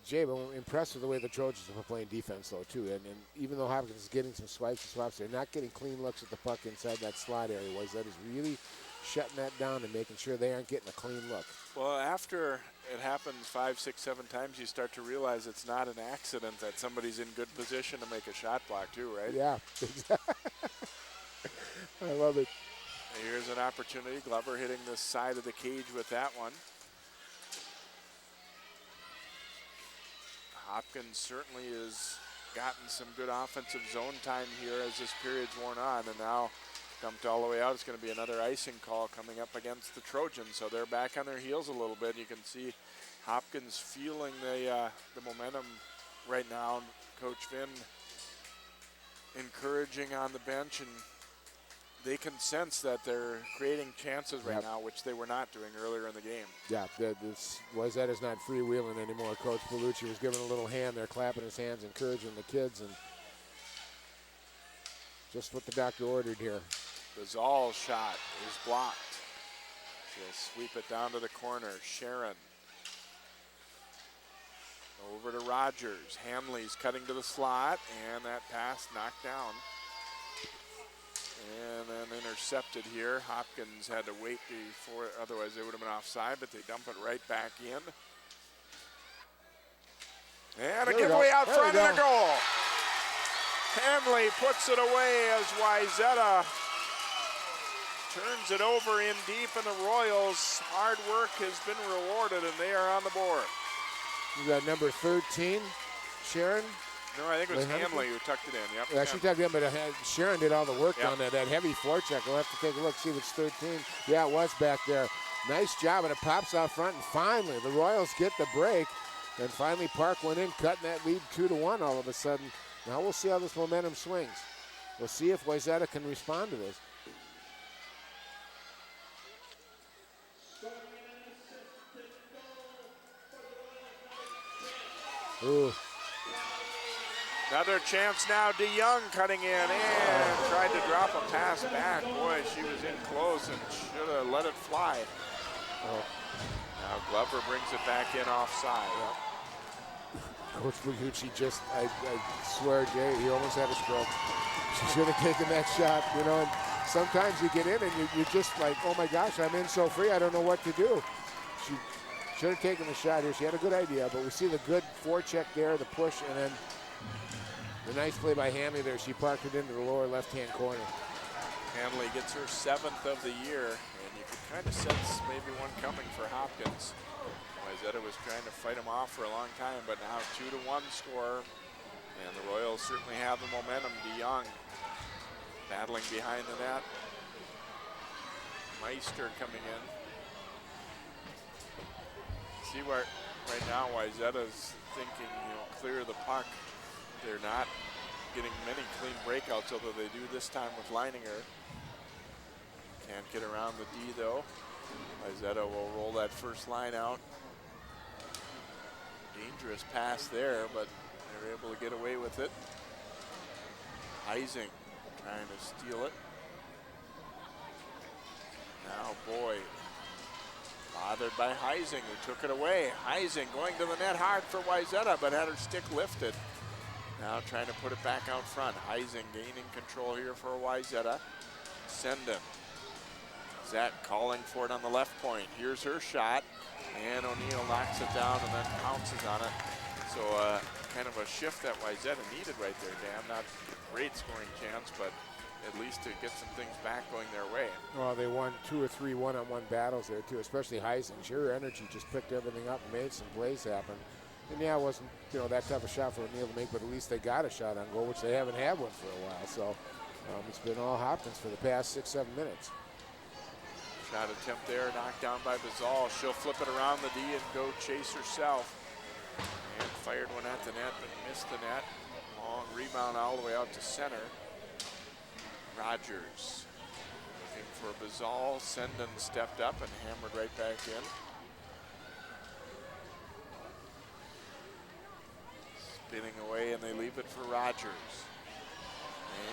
Jay, I'm impressed with the way the Trojans are playing defense, though, too. And even though Hopkins is getting some swipes and swaps, they're not getting clean looks at the puck inside that slot area. Wayzata's really shutting that down and making sure they aren't getting a clean look. Well, after it happens 5, 6, 7 times, you start to realize it's not an accident that somebody's in good position to make a shot block, too, right? Yeah, I love it. Here's an opportunity. Glover hitting the side of the cage with that one. Hopkins certainly has gotten some good offensive zone time here as this period's worn on, and now dumped all the way out. It's going to be another icing call coming up against the Trojans, so they're back on their heels a little bit. You can see Hopkins feeling the momentum right now. Coach Vinn encouraging on the bench, and they can sense that they're creating chances right now, which they were not doing earlier in the game. Yeah, this Wayzata's not freewheeling anymore. Coach Bellucci was giving a little hand there, clapping his hands, encouraging the kids, and just what the doctor ordered here. Bazal's shot is blocked. She'll sweep it down to the corner. Sharon. Over to Rogers. Hanley's cutting to the slot, and that pass knocked down. And then intercepted here. Hopkins had to wait before, otherwise they would have been offside, but they dump it right back in. And a giveaway out front and a goal. Hanley puts it away as Wayzata turns it over in deep, and the Royals' hard work has been rewarded, and they are on the board. You got number 13, Sharon. No, I think it was Hanley who tucked it in. Yep. Yeah, she tucked it in, but Sharon did all the work down there. That heavy forecheck. We'll have to take a look, see if it's 13. Yeah, it was back there. Nice job, and it pops out front, and finally the Royals get the break, and finally Park went in, cutting that lead 2-1 all of a sudden. Now we'll see how this momentum swings. We'll see if Wayzata can respond to this. Ooh, Another chance now. DeYoung cutting in and tried to drop a pass back. Boy, she was in close and should have let it fly. Now Glover brings it back in offside. Coach Magucci just, I swear, Jay, he almost had a stroke. She should have taken that shot, you know. And sometimes you get in and you're just like, oh my gosh, I'm in so free, I don't know what to do. She should have taken the shot here. She had a good idea, but we see the good forecheck there, the push, and then the nice play by Hanley there. She parked it into the lower left-hand corner. Hanley gets her 7th of the year, and you could kind of sense maybe one coming for Hopkins. Wayzata was trying to fight him off for a long time, but now 2-1 score, and the Royals certainly have the momentum. DeYoung battling behind the net. Meister coming in. See where right now Wayzata's thinking, you know, clear the puck. They're not getting many clean breakouts, although they do this time with Leininger. Can't get around the D though. Wayzata will roll that first line out. Dangerous pass there, but they're able to get away with it. Heising trying to steal it. Now Boyd, bothered by Heising, who took it away. Heising going to the net hard for Wayzata, but had her stick lifted. Now trying to put it back out front. Heising gaining control here for Wayzata. Senden. Zach calling for it on the left point. Here's her shot, and O'Neill knocks it down and then pounces on it. So kind of a shift that Wayzata needed right there, Dan. Not a great scoring chance, but at least to get some things back going their way. Well, they won 2 or 3 one-on-one battles there too, especially Heising. Her energy just picked everything up and made some plays happen. And yeah, it wasn't, you know, that tough a shot for O'Neill to make, but at least they got a shot on goal, which they haven't had one for a while. So it's been all Hopkins for the past 6-7 minutes. Shot attempt there, knocked down by Bazal. She'll flip it around the D and go chase herself. And fired one at the net, but missed the net. Long rebound all the way out to center. Rogers looking for Bazal. Senden stepped up and hammered right back in. Spinning away, and they leave it for Rogers.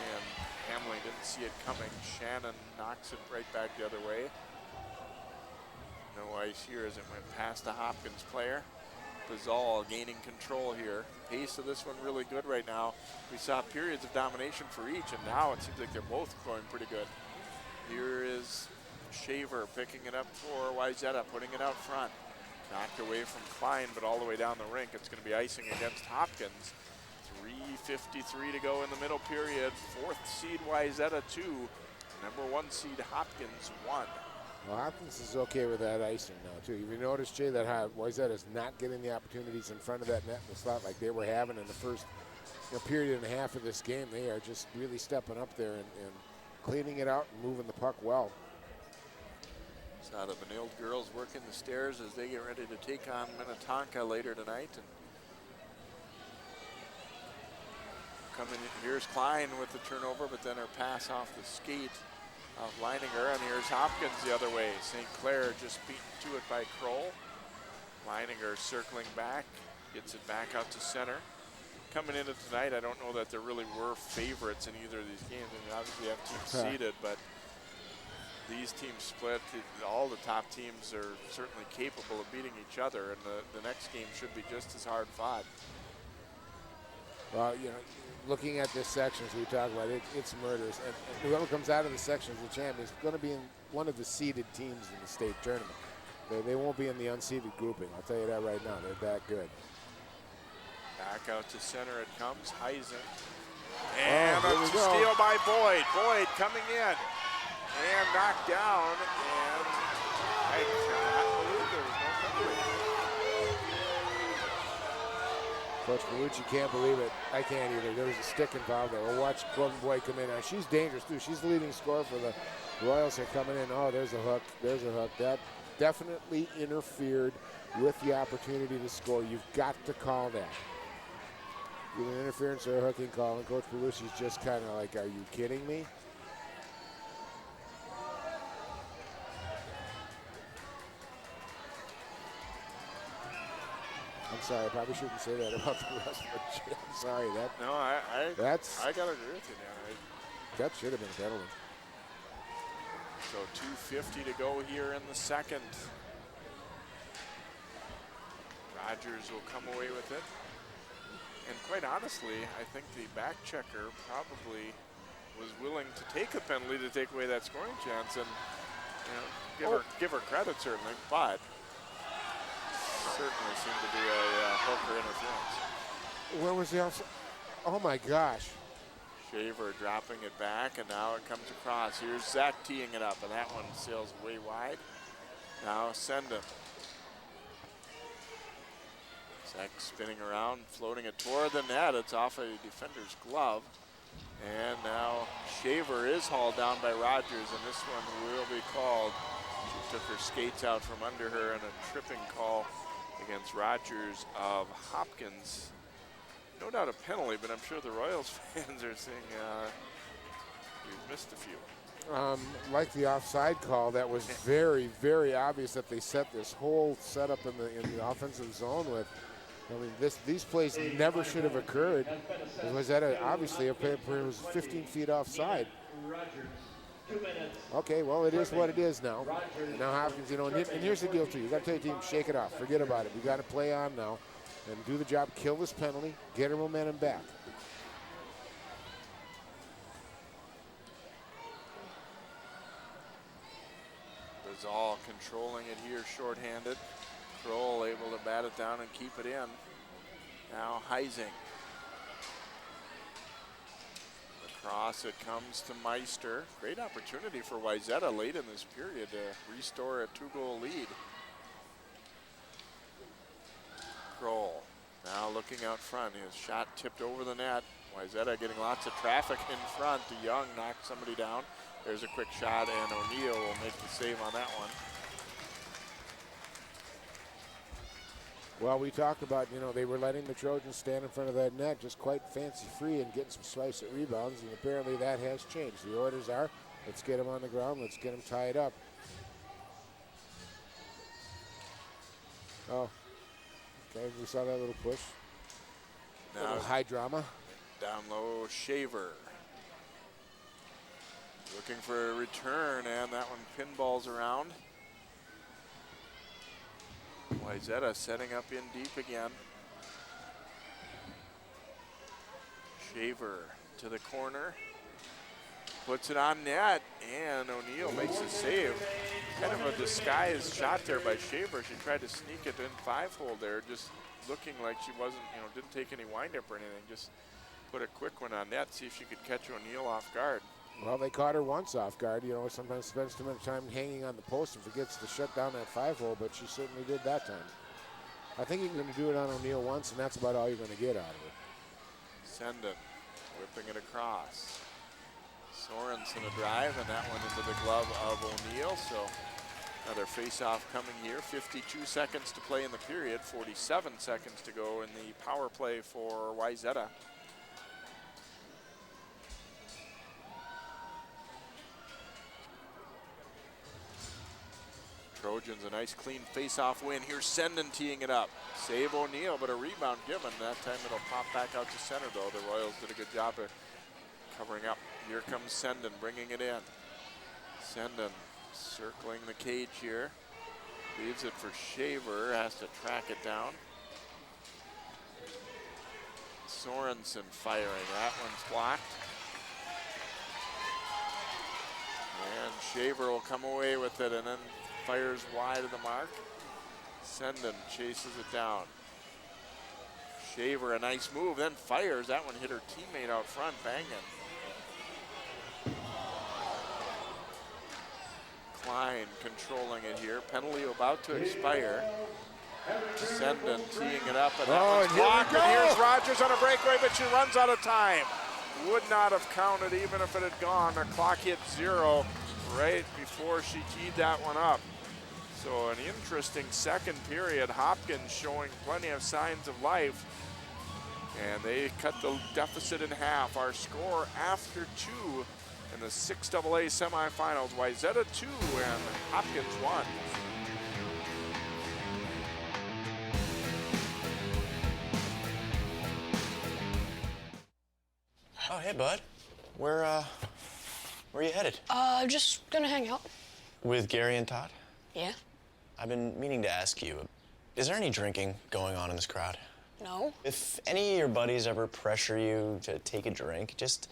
And Hamley didn't see it coming. Shannon knocks it right back the other way. No ice here as it went past the Hopkins player. Bazal gaining control here. Pace of this one really good right now. We saw periods of domination for each, and now it seems like they're both going pretty good. Here is Shaver picking it up for Wayzata, putting it out front. Knocked away from Klein, but all the way down the rink. It's going to be icing against Hopkins. 3:53 to go in the middle period. 4th seed Wayzata 2. Number 1 seed Hopkins 1. Well, Hopkins is okay with that icing now, too. You notice, Jay, that Wayzata is not getting the opportunities in front of that net in the slot like they were having in the first period and a half of this game. They are just really stepping up there and cleaning it out and moving the puck well. Saw the Benilde girls working the stairs as they get ready to take on Minnetonka later tonight. And coming in, here's Klein with the turnover, but then her pass off the skate of Leininger, and here's Hopkins the other way. St. Clair just beaten to it by Kroll. Leininger circling back, gets it back out to center. Coming into tonight, I don't know that there really were favorites in either of these games. I mean, obviously you have teams seeded, but these teams split. All the top teams are certainly capable of beating each other, and the next game should be just as hard fought. Well, you know, looking at this section as we talk about it, it's murderous. And whoever comes out of the section as the champion is going to be in one of the seeded teams in the state tournament. They won't be in the unseeded grouping. I'll tell you that right now. They're that good. Back out to center it comes. Heising. And a steal by Boyd. Boyd coming in. And knocked down. And I cannot believe there was no penalty. Coach Malucci can't believe it. I can't either. There was a stick involved there. We'll watch Gordon Boyd come in. Now, she's dangerous, too. She's the leading scorer for the Royals here coming in. Oh, there's a hook. There's a hook. That definitely interfered with the opportunity to score. You've got to call that. Either an interference or a hooking call, and Coach Malucci's just kind of like, are you kidding me? I'm sorry, I probably shouldn't say that about the wrestler. I'm sorry. No, I gotta agree with you, Dan. That should have been a penalty. So 2:50 to go here in the second. Rogers will come away with it. And quite honestly, I think the back checker probably was willing to take a penalty to take away that scoring chance, and give her credit certainly, but certainly seemed to be a hooker interference. Where was the offside? Oh my gosh. Shaver dropping it back, and now it comes across. Here's Zach teeing it up, and that one sails way wide. Now send him. Zach spinning around, floating it toward the net. It's off a defender's glove. And now Shaver is hauled down by Rogers, and this one will be called. She took her skates out from under her, and a tripping call against Rogers of Hopkins. No doubt a penalty, but I'm sure the Royals fans are saying we've missed a few. Like the offside call, that was very, very obvious that they set this whole setup in the offensive zone with. I mean, these plays never should have occurred. Wayzata obviously was 15 feet offside. Okay, well, it is what it is now. Now Hopkins, and here's the deal too. You got to tell your team, shake it off, forget about it. We got to play on now and do the job, kill this penalty, get her momentum back. Rizal controlling it here, shorthanded. Kroll able to bat it down and keep it in. Now Heising. Across it comes to Meister. Great opportunity for Wayzata late in this period to restore a 2-goal lead. Kroll now looking out front. His shot tipped over the net. Wayzata getting lots of traffic in front. Young knocked somebody down. There's a quick shot, and O'Neill will make the save on that one. Well, we talked about, they were letting the Trojans stand in front of that net just quite fancy-free and getting some slice at rebounds, and apparently that has changed. The orders are, let's get them on the ground, let's get them tied up. Oh, okay, we saw that little push. Now, little high drama. Down low, Shaver. Looking for a return, and that one pinballs around. Wayzata setting up in deep again. Shaver to the corner. Puts it on net, and O'Neill makes a save. Kind of a disguised shot there by Shaver. She tried to sneak it in 5-hole there, just looking like she wasn't, didn't take any windup or anything. Just put a quick one on net, see if she could catch O'Neill off guard. Well, they caught her once off guard. Sometimes spends too much time hanging on the post and forgets to shut down that 5-hole, but she certainly did that time. I think you're going to do it on O'Neill once, and that's about all you're going to get out of it. Senden whipping it across. Sorensen a drive, and that one into the glove of O'Neill. So another face-off coming here. 52 seconds to play in the period, 47 seconds to go in the power play for Wayzata. Trojans a nice clean face-off win. Here's Senden teeing it up. Save O'Neill, but a rebound given. That time it'll pop back out to center though. The Royals did a good job of covering up. Here comes Senden bringing it in. Senden circling the cage here. Leaves it for Shaver, has to track it down. Sorensen firing, that one's blocked. And Shaver will come away with it and then fires wide of the mark. Senden chases it down. Shaver, a nice move, then fires. That one hit her teammate out front, banging. Klein controlling it here. Penalty about to expire. Senden teeing it up, and that one's blocked. And here's Rogers on a breakaway, but she runs out of time. Would not have counted even if it had gone. The clock hit 0 right before she teed that one up. So an interesting second period. Hopkins showing plenty of signs of life. And they cut the deficit in half. Our score after 2 in the 6AA semifinals. Wayzata 2 and Hopkins 1. Oh, hey, bud. Where are you headed? Just gonna hang out. With Gary and Todd? Yeah? I've been meaning to ask you, is there any drinking going on in this crowd? No. If any of your buddies ever pressure you to take a drink, just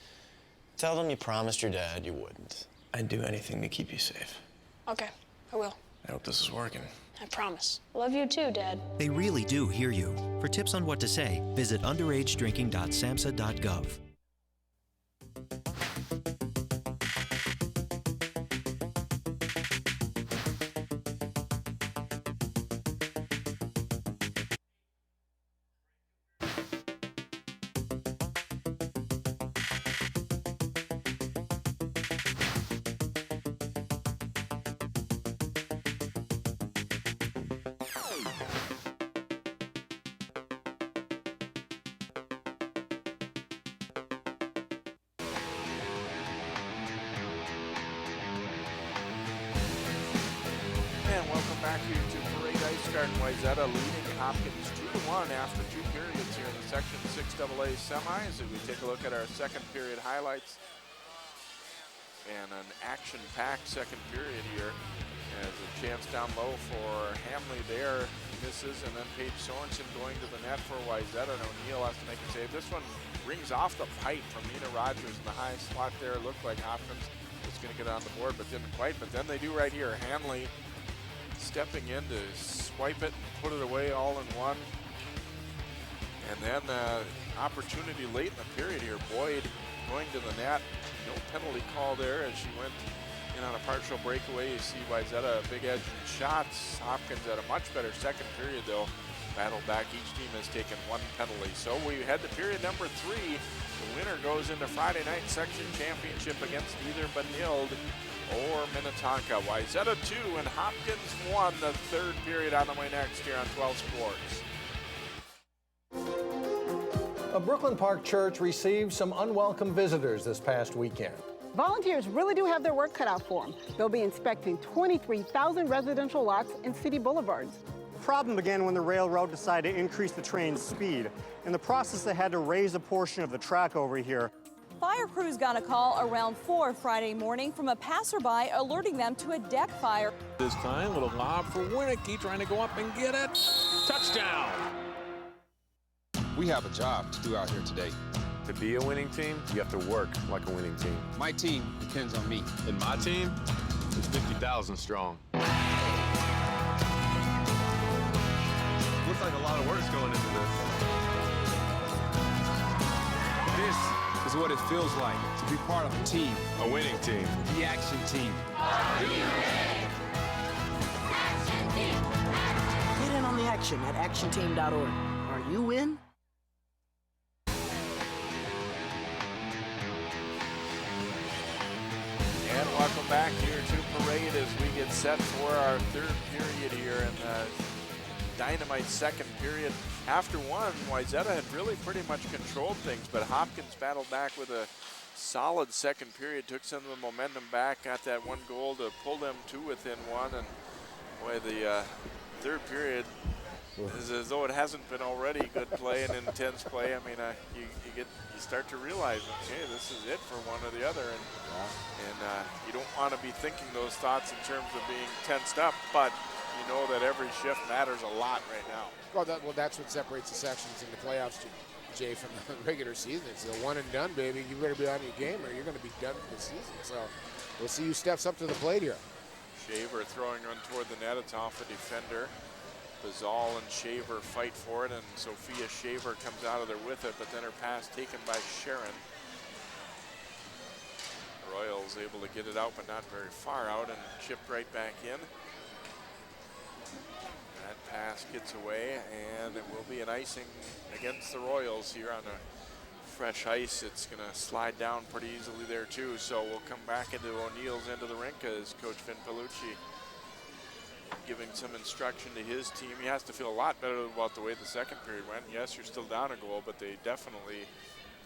tell them you promised your dad you wouldn't. I'd do anything to keep you safe. Okay, I will. I hope this is working. I promise. Love you too, Dad. They really do hear you. For tips on what to say, visit underagedrinking.samhsa.gov. Back here to Parade Ice Garden. Wayzata leading Hopkins 2-1 after 2 periods here in the Section 6AA semis. As we take a look at our second period highlights, and an action-packed second period here. As a chance down low for Hamley there, misses, and then Paige Sorensen going to the net for Wayzata, and O'Neill has to make a save. This one rings off the pipe from Nina Rogers in the high slot there. It looked like Hopkins was going to get on the board, but didn't quite. But then they do right here. Hamley stepping in to swipe it and put it away all in one. And then opportunity late in the period here. Boyd going to the net. No penalty call there as she went in on a partial breakaway. You see Wayzata a big edge in shots. Hopkins had a much better second period though. Battle back. Each team has taken 1 penalty. So we head to period number 3. The winner goes into Friday night section championship against either Benilde or Minnetonka. Wayzata 2 and Hopkins 1. The third period on the way next here on 12 Sports. A Brooklyn Park church received some unwelcome visitors this past weekend. Volunteers really do have their work cut out for them. They'll be inspecting 23,000 residential lots and city boulevards. The problem began when the railroad decided to increase the train's speed. In the process, they had to raise a portion of the track over here. Fire crews got a call around 4 Friday morning from a passerby alerting them to a deck fire. This time, little lob for Winnicky, trying to go up and get it. Touchdown! We have a job to do out here today. To be a winning team, you have to work like a winning team. My team depends on me. And my team is 50,000 strong. Looks like a lot of work's going into this. This is what it feels like to be part of a team. A winning team. The action team. Action team. Get in on the action at actionteam.org. Are you in? And welcome back here to Parade as we get set for our third period here in the dynamite second period. After one, Wayzata had really pretty much controlled things, but Hopkins battled back with a solid second period, took some of the momentum back, got that 1 goal to pull them 2 within 1, and boy, the third period is as though it hasn't been already good play and intense play. I mean, you start to realize, okay, this is it for one or the other, and you don't want to be thinking those thoughts in terms of being tensed up, but you know that every shift matters a lot right now. Well, that's what separates the sections in the playoffs, Jay, from the regular season. It's a one and done, baby. You better be on your game or you're going to be done for the season. So we'll see who steps up to the plate here. Shaver throwing one toward the net. It's off a defender. Bazal and Shaver fight for it, and Sophia Shaver comes out of there with it, but then her pass taken by Sharon. Royals able to get it out, but not very far out, and chipped right back in. That pass gets away, and it will be an icing against the Royals here on a fresh ice. It's going to slide down pretty easily there too, so we'll come back into O'Neill's end of the rink as Coach Vin Pellucci giving some instruction to his team. He has to feel a lot better about the way the second period went. Yes, you're still down a goal, but they definitely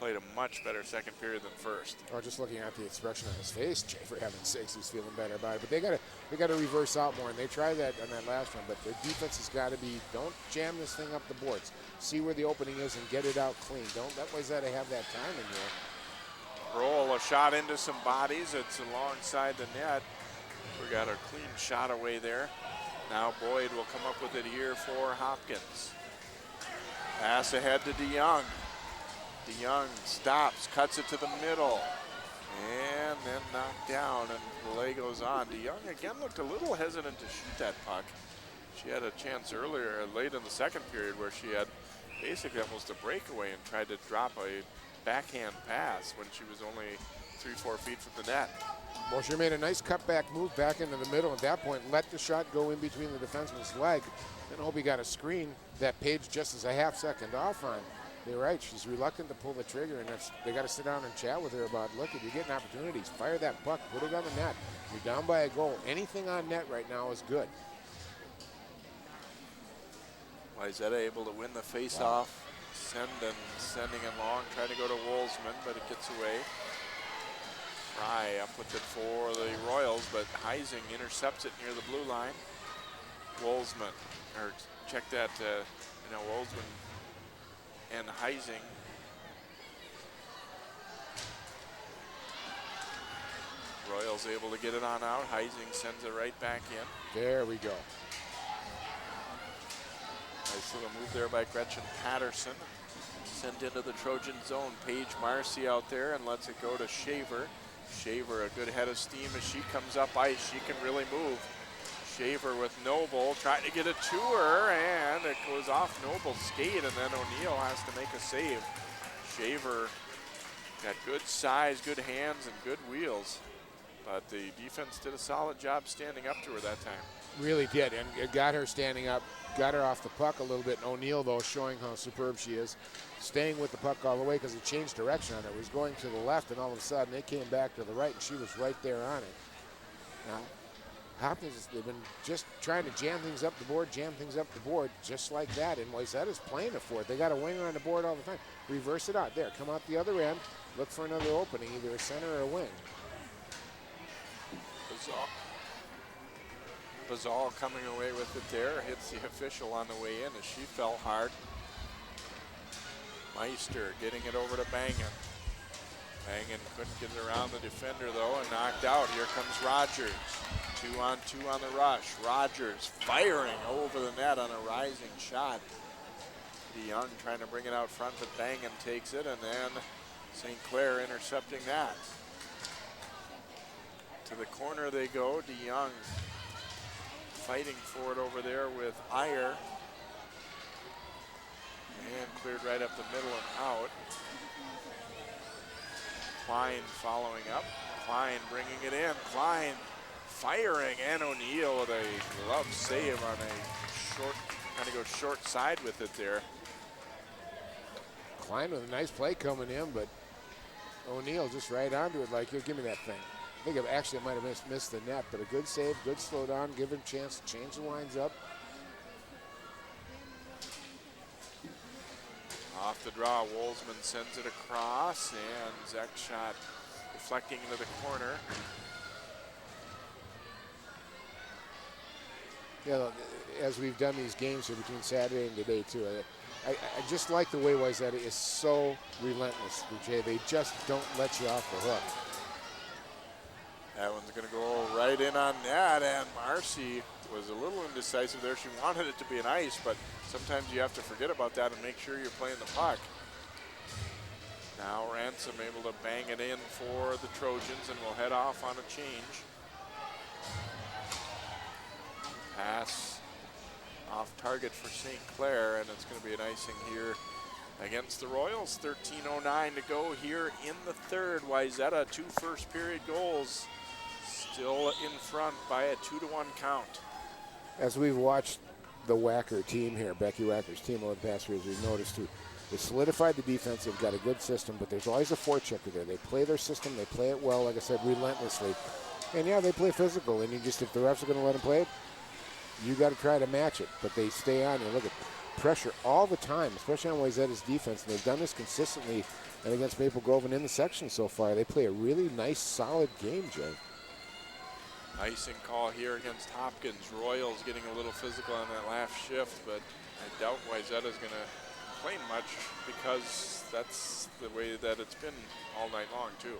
played a much better second period than first. Oh, just looking at the expression on his face, Jay, for heaven's sakes, he's feeling better about it. But they got to reverse out more, and they tried that on that last one. But their defense has got to be, don't jam this thing up the boards. See where the opening is and get it out clean. Don't let Wayzata have that time in here. roll a shot into some bodies. It's alongside the net. We got a clean shot away there. Now Boyd will come up with it here for Hopkins. Pass ahead to DeYoung. DeYoung stops, cuts it to the middle, and then knocked down, and play goes on. DeYoung again looked a little hesitant to shoot that puck. She had a chance earlier, late in the second period, where she had basically almost a breakaway and tried to drop a backhand pass when she was only 3-4 feet from the net. Well, she made a nice cutback move back into the middle. At that point, let the shot go in between the defenseman's leg. Then Obi got a screen that Paige just as a half second off on. You're right, she's reluctant to pull the trigger, and they got to sit down and chat with her about, look, if you're getting opportunities, fire that puck, put it on the net. You're down by a goal. Anything on net right now is good. Wayzata able to win the face-off, sending it long, trying to go to Wolzman, but it gets away. Fry up with it for the Royals, but Heising intercepts it near the blue line. Wolzman, or check that, Wolzman and Heising. Royals able to get it on out. Heising sends it right back in. There we go. Nice little move there by Gretchen Patterson. Sent into the Trojan zone. Paige Marcy out there and lets it go to Shaver. Shaver, a good head of steam as she comes up ice. She can really move. Shaver with Noble, trying to get it to her, and it goes off Noble's skate, and then O'Neill has to make a save. Shaver got good size, good hands, and good wheels, but the defense did a solid job standing up to her that time. Really did, and it got her standing up, got her off the puck a little bit. And O'Neill, though, showing how superb she is, staying with the puck all the way because it changed direction on it. It was going to the left, and all of a sudden it came back to the right, and she was right there on it. Now, Hopkins, they've been just trying to jam things up the board, just like that. And Wayzata's playing it for it. They got a winger on the board all the time. Reverse it out. There, come out the other end, look for another opening, either a center or a wing. Bazal coming away with it there, hits the official on the way in as she fell hard. Meister getting it over to Bangan. Bangan couldn't get it around the defender though and knocked out. Here comes Rogers. 2-on-2 on the rush. Rogers firing over the net on a rising shot. DeYoung trying to bring it out front, but Bangan takes it, and then St. Clair intercepting that. To the corner they go. DeYoung fighting for it over there with Iyer. And cleared right up the middle and out. Klein following up. Klein bringing it in. Klein firing, and O'Neill with a glove save on a short, kind of go short side with it there. Klein with a nice play coming in, but O'Neill just right onto it like, here, give me that thing. I think it might have missed the net, but a good save, good slow down, give him a chance to change the lines up. Off the draw, Wolzman sends it across, and Zek shot deflecting into the corner. Yeah, as we've done these games here between Saturday and today too, I just like the way Wayzata is so relentless, Jay. They just don't let you off the hook. That one's going to go right in on net, and Marcy was a little indecisive there. She wanted it to be an ice, but sometimes you have to forget about that and make sure you're playing the puck. Now Ransom able to bang it in for the Trojans, and will head off on a change. Pass off target for St. Clair, and it's going to be an icing here against the Royals. 13:09 to go here in the third. Wayzata, 2 first period goals, still in front by a 2-1 count. As we've watched the Wacker team here, Becky Wacker's team over the past years, we've noticed too, they solidified the defense, they've got a good system, but there's always a forechecker there. They play their system, they play it well, like I said, relentlessly. And yeah, they play physical, and you just, if the refs are going to let them play it, you got to try to match it, but they stay on you. Look at pressure all the time, especially on Wayzata's defense, and they've done this consistently and against Maple Grove and in the section so far. They play a really nice, solid game, Jay. Icing call here against Hopkins. Royals getting a little physical on that last shift, but I doubt Wayzata's going to complain much because that's the way that it's been all night long too.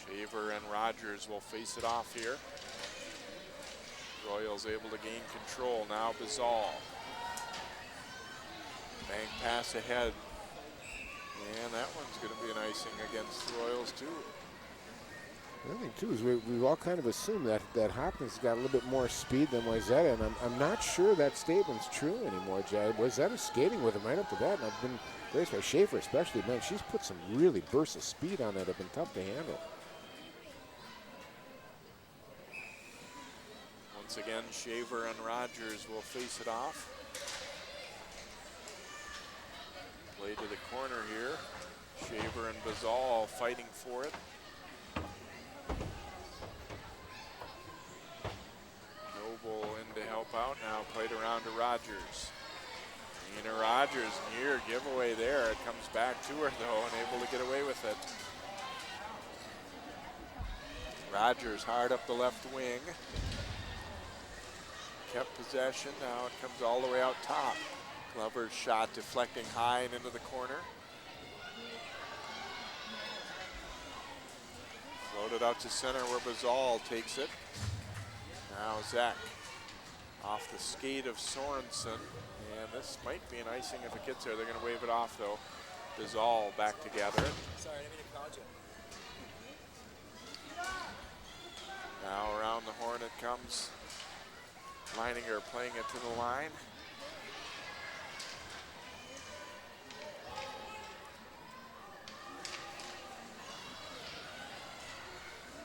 Shaver and Rogers will face it off here. Royals able to gain control. Now Bazal. Bank pass ahead. And that one's going to be an icing against the Royals too. The other thing too is we've all kind of assumed that Hopkins got a little bit more speed than Wayzata, and I'm not sure that statement's true anymore, Jay. Wayzata's skating with him right up to that, and I've been very surprised. Schaefer especially, man, she's put some really bursts of speed on that have been tough to handle. Once again, Shaver and Rogers will face it off. Play to the corner here. Shaver and Bazal fighting for it. Noble in to help out now. Played around to Rogers. Nina Rogers, near giveaway there. It comes back to her though and able to get away with it. Rogers hard up the left wing. Kept possession, now it comes all the way out top. Glover's shot deflecting high and into the corner. Floated out to center where Bazal takes it. Now Zach off the skate of Sorensen. And this might be an icing if it gets there. They're going to wave it off though. Bazal back together. Sorry, I didn't mean to call you. Now around the horn it comes. Leininger playing it to the line.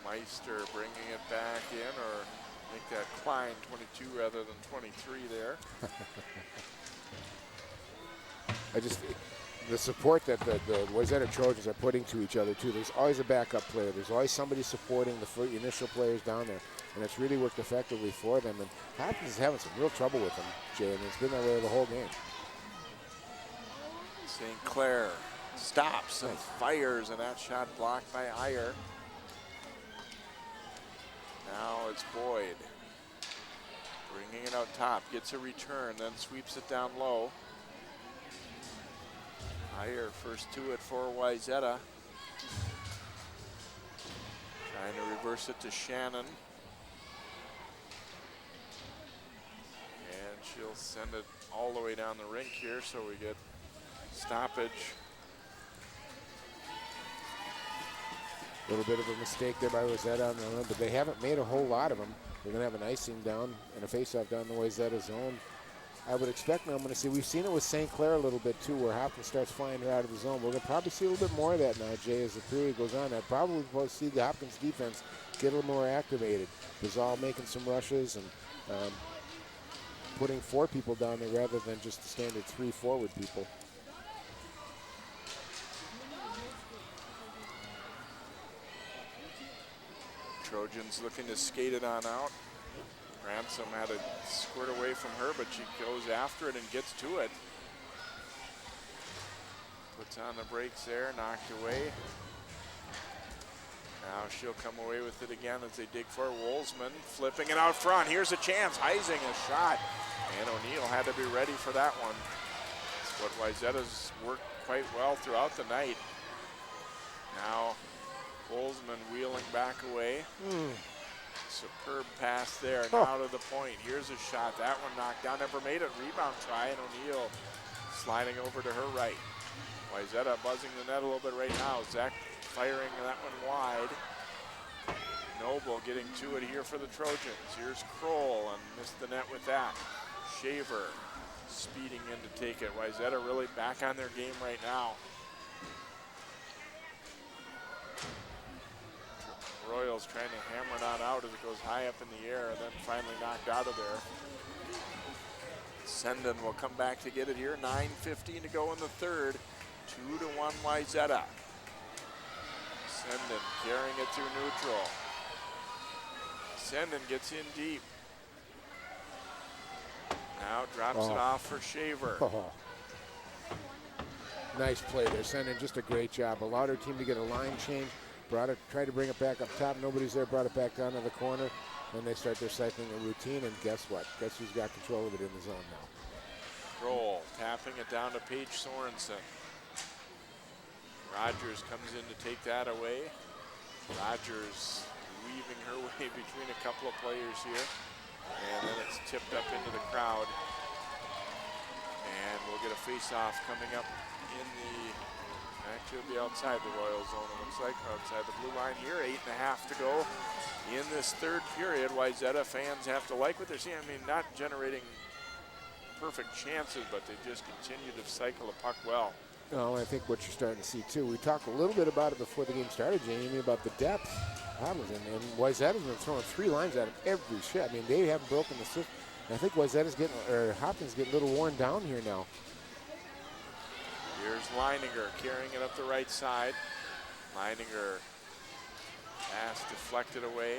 Meister bringing it back in, or make that Klein 22 rather than 23 there. The support that the Wayzata Trojans are putting to each other too. There's always a backup player. There's always somebody supporting the initial players down there, and it's really worked effectively for them. And Hopkins is having some real trouble with them, Jay, and it's been that way the whole game. St. Clair stops and fires, and that shot blocked by Iyer. Now it's Boyd. Bringing it out top, gets a return, then sweeps it down low. Iyer first to it for Wayzata. Trying to reverse it to Shannon. And she'll send it all the way down the rink here, so we get stoppage. A little bit of a mistake there by Wayzata on the run, but they haven't made a whole lot of them. They're going to have an icing down and a faceoff down the Wayzata zone. I would expect now, I'm going to see, we've seen it with St. Clair a little bit too, where Hopkins starts flying her out of the zone. We're going to probably see a little bit more of that now, Jay, as the period goes on. I'd probably see the Hopkins defense get a little more activated. Bazal making some rushes and putting 4 people down there rather than just the standard 3 forward people. Trojans looking to skate it on out. Ransom had it squirt away from her, but she goes after it and gets to it. Puts on the brakes there, knocked away. Now she'll come away with it again as they dig for it. Wolzman flipping it out front. Here's a chance. Heising a shot. And O'Neill had to be ready for that one. It's what Wayzata's worked quite well throughout the night. Now Wolzman wheeling back away. Superb pass there, now to the point. Here's a shot. That one knocked down, never made it. Rebound try, and O'Neill sliding over to her right. Wayzata buzzing the net a little bit right now. Zach firing that one wide. Noble getting to it here for the Trojans. Here's Kroll and missed the net with that. Shaver speeding in to take it. Wayzata really back on their game right now. Royals trying to hammer it out as it goes high up in the air and then finally knocked out of there. Sendon will come back to get it here. 9:15 to go in the third. 2-1 Wayzata. Sendon carrying it through neutral. Sendon gets in deep. Now drops it off for Shaver. Nice play there. Sendon just a great job. Allowed her team to get a line change. Brought it, tried to bring it back up top. Nobody's there. Brought it back down to the corner. Then they start their cycling a routine. And guess what? Guess who's got control of it in the zone now? Kroll tapping it down to Paige Sorensen. Rogers comes in to take that away. Rogers weaving her way between a couple of players here. And then it's tipped up into the crowd. And we'll get a face-off coming up in the, actually it'll be outside the Royal zone, it looks like, outside the blue line here. 8.5 to go in this third period. Wayzata fans have to like what they're seeing. I mean, not generating perfect chances, but they just continue to cycle the puck well. No, I think what you're starting to see too, we talked a little bit about it before the game started, Jamie, about the depth. And Wayzata's been throwing 3 lines at him every shot. I mean, they haven't broken the system. I think Wayzata's getting, or Hopkins getting a little worn down here now. Here's Leininger carrying it up the right side. Leininger pass deflected away.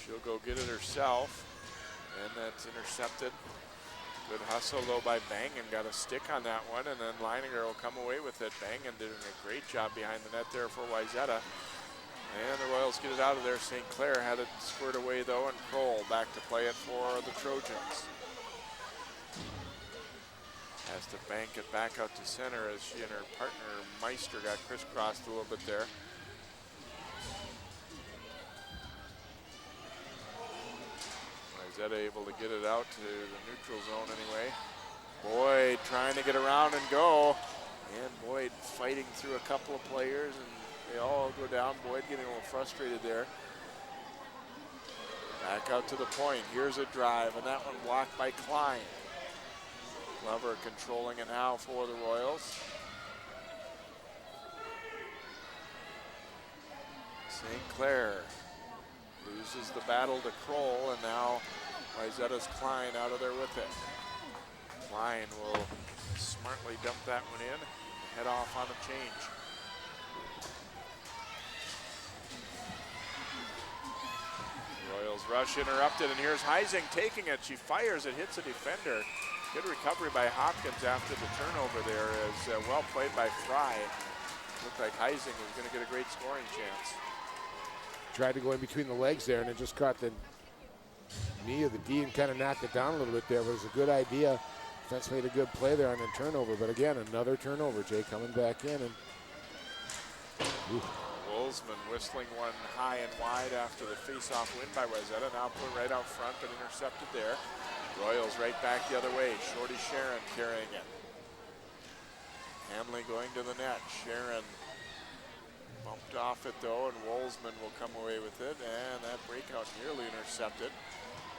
She'll go get it herself. And that's intercepted. Good hustle though by Bangan, got a stick on that one, and then Leininger will come away with it. Bangan doing a great job behind the net there for Wayzata. And the Royals get it out of there. St. Clair had it squared away though, and Kroll back to play it for the Trojans. Has to bank it back out to center as she and her partner Meister got crisscrossed a little bit there. Wayzata able to get it out to the neutral zone anyway. Boyd trying to get around and go. And Boyd fighting through a couple of players, and they all go down. Boyd getting a little frustrated there. Back out to the point. Here's a drive, and that one blocked by Klein. Glover controlling it now for the Royals. St. Clair loses the battle to Kroll, and now Wayzata's Klein out of there with it. Klein will smartly dump that one in, head off on a change. Royals rush interrupted, and here's Heising taking it. She fires it, hits a defender. Good recovery by Hopkins after the turnover there, as well played by Fry. Looked like Heising was going to get a great scoring chance. Tried to go in between the legs there, and it just caught the knee of the D and kind of knocked it down a little bit there. But it was a good idea. Defense made a good play there on the turnover. But again, another turnover. Jay coming back in. And Wolzman whistling one high and wide after the face-off win by Wayzata. Now put right out front, but intercepted there. Royals right back the other way. Shorty Sharon carrying it. Hanley going to the net. Sharon bumped off it though, and Wolzman will come away with it, and that breakout nearly intercepted.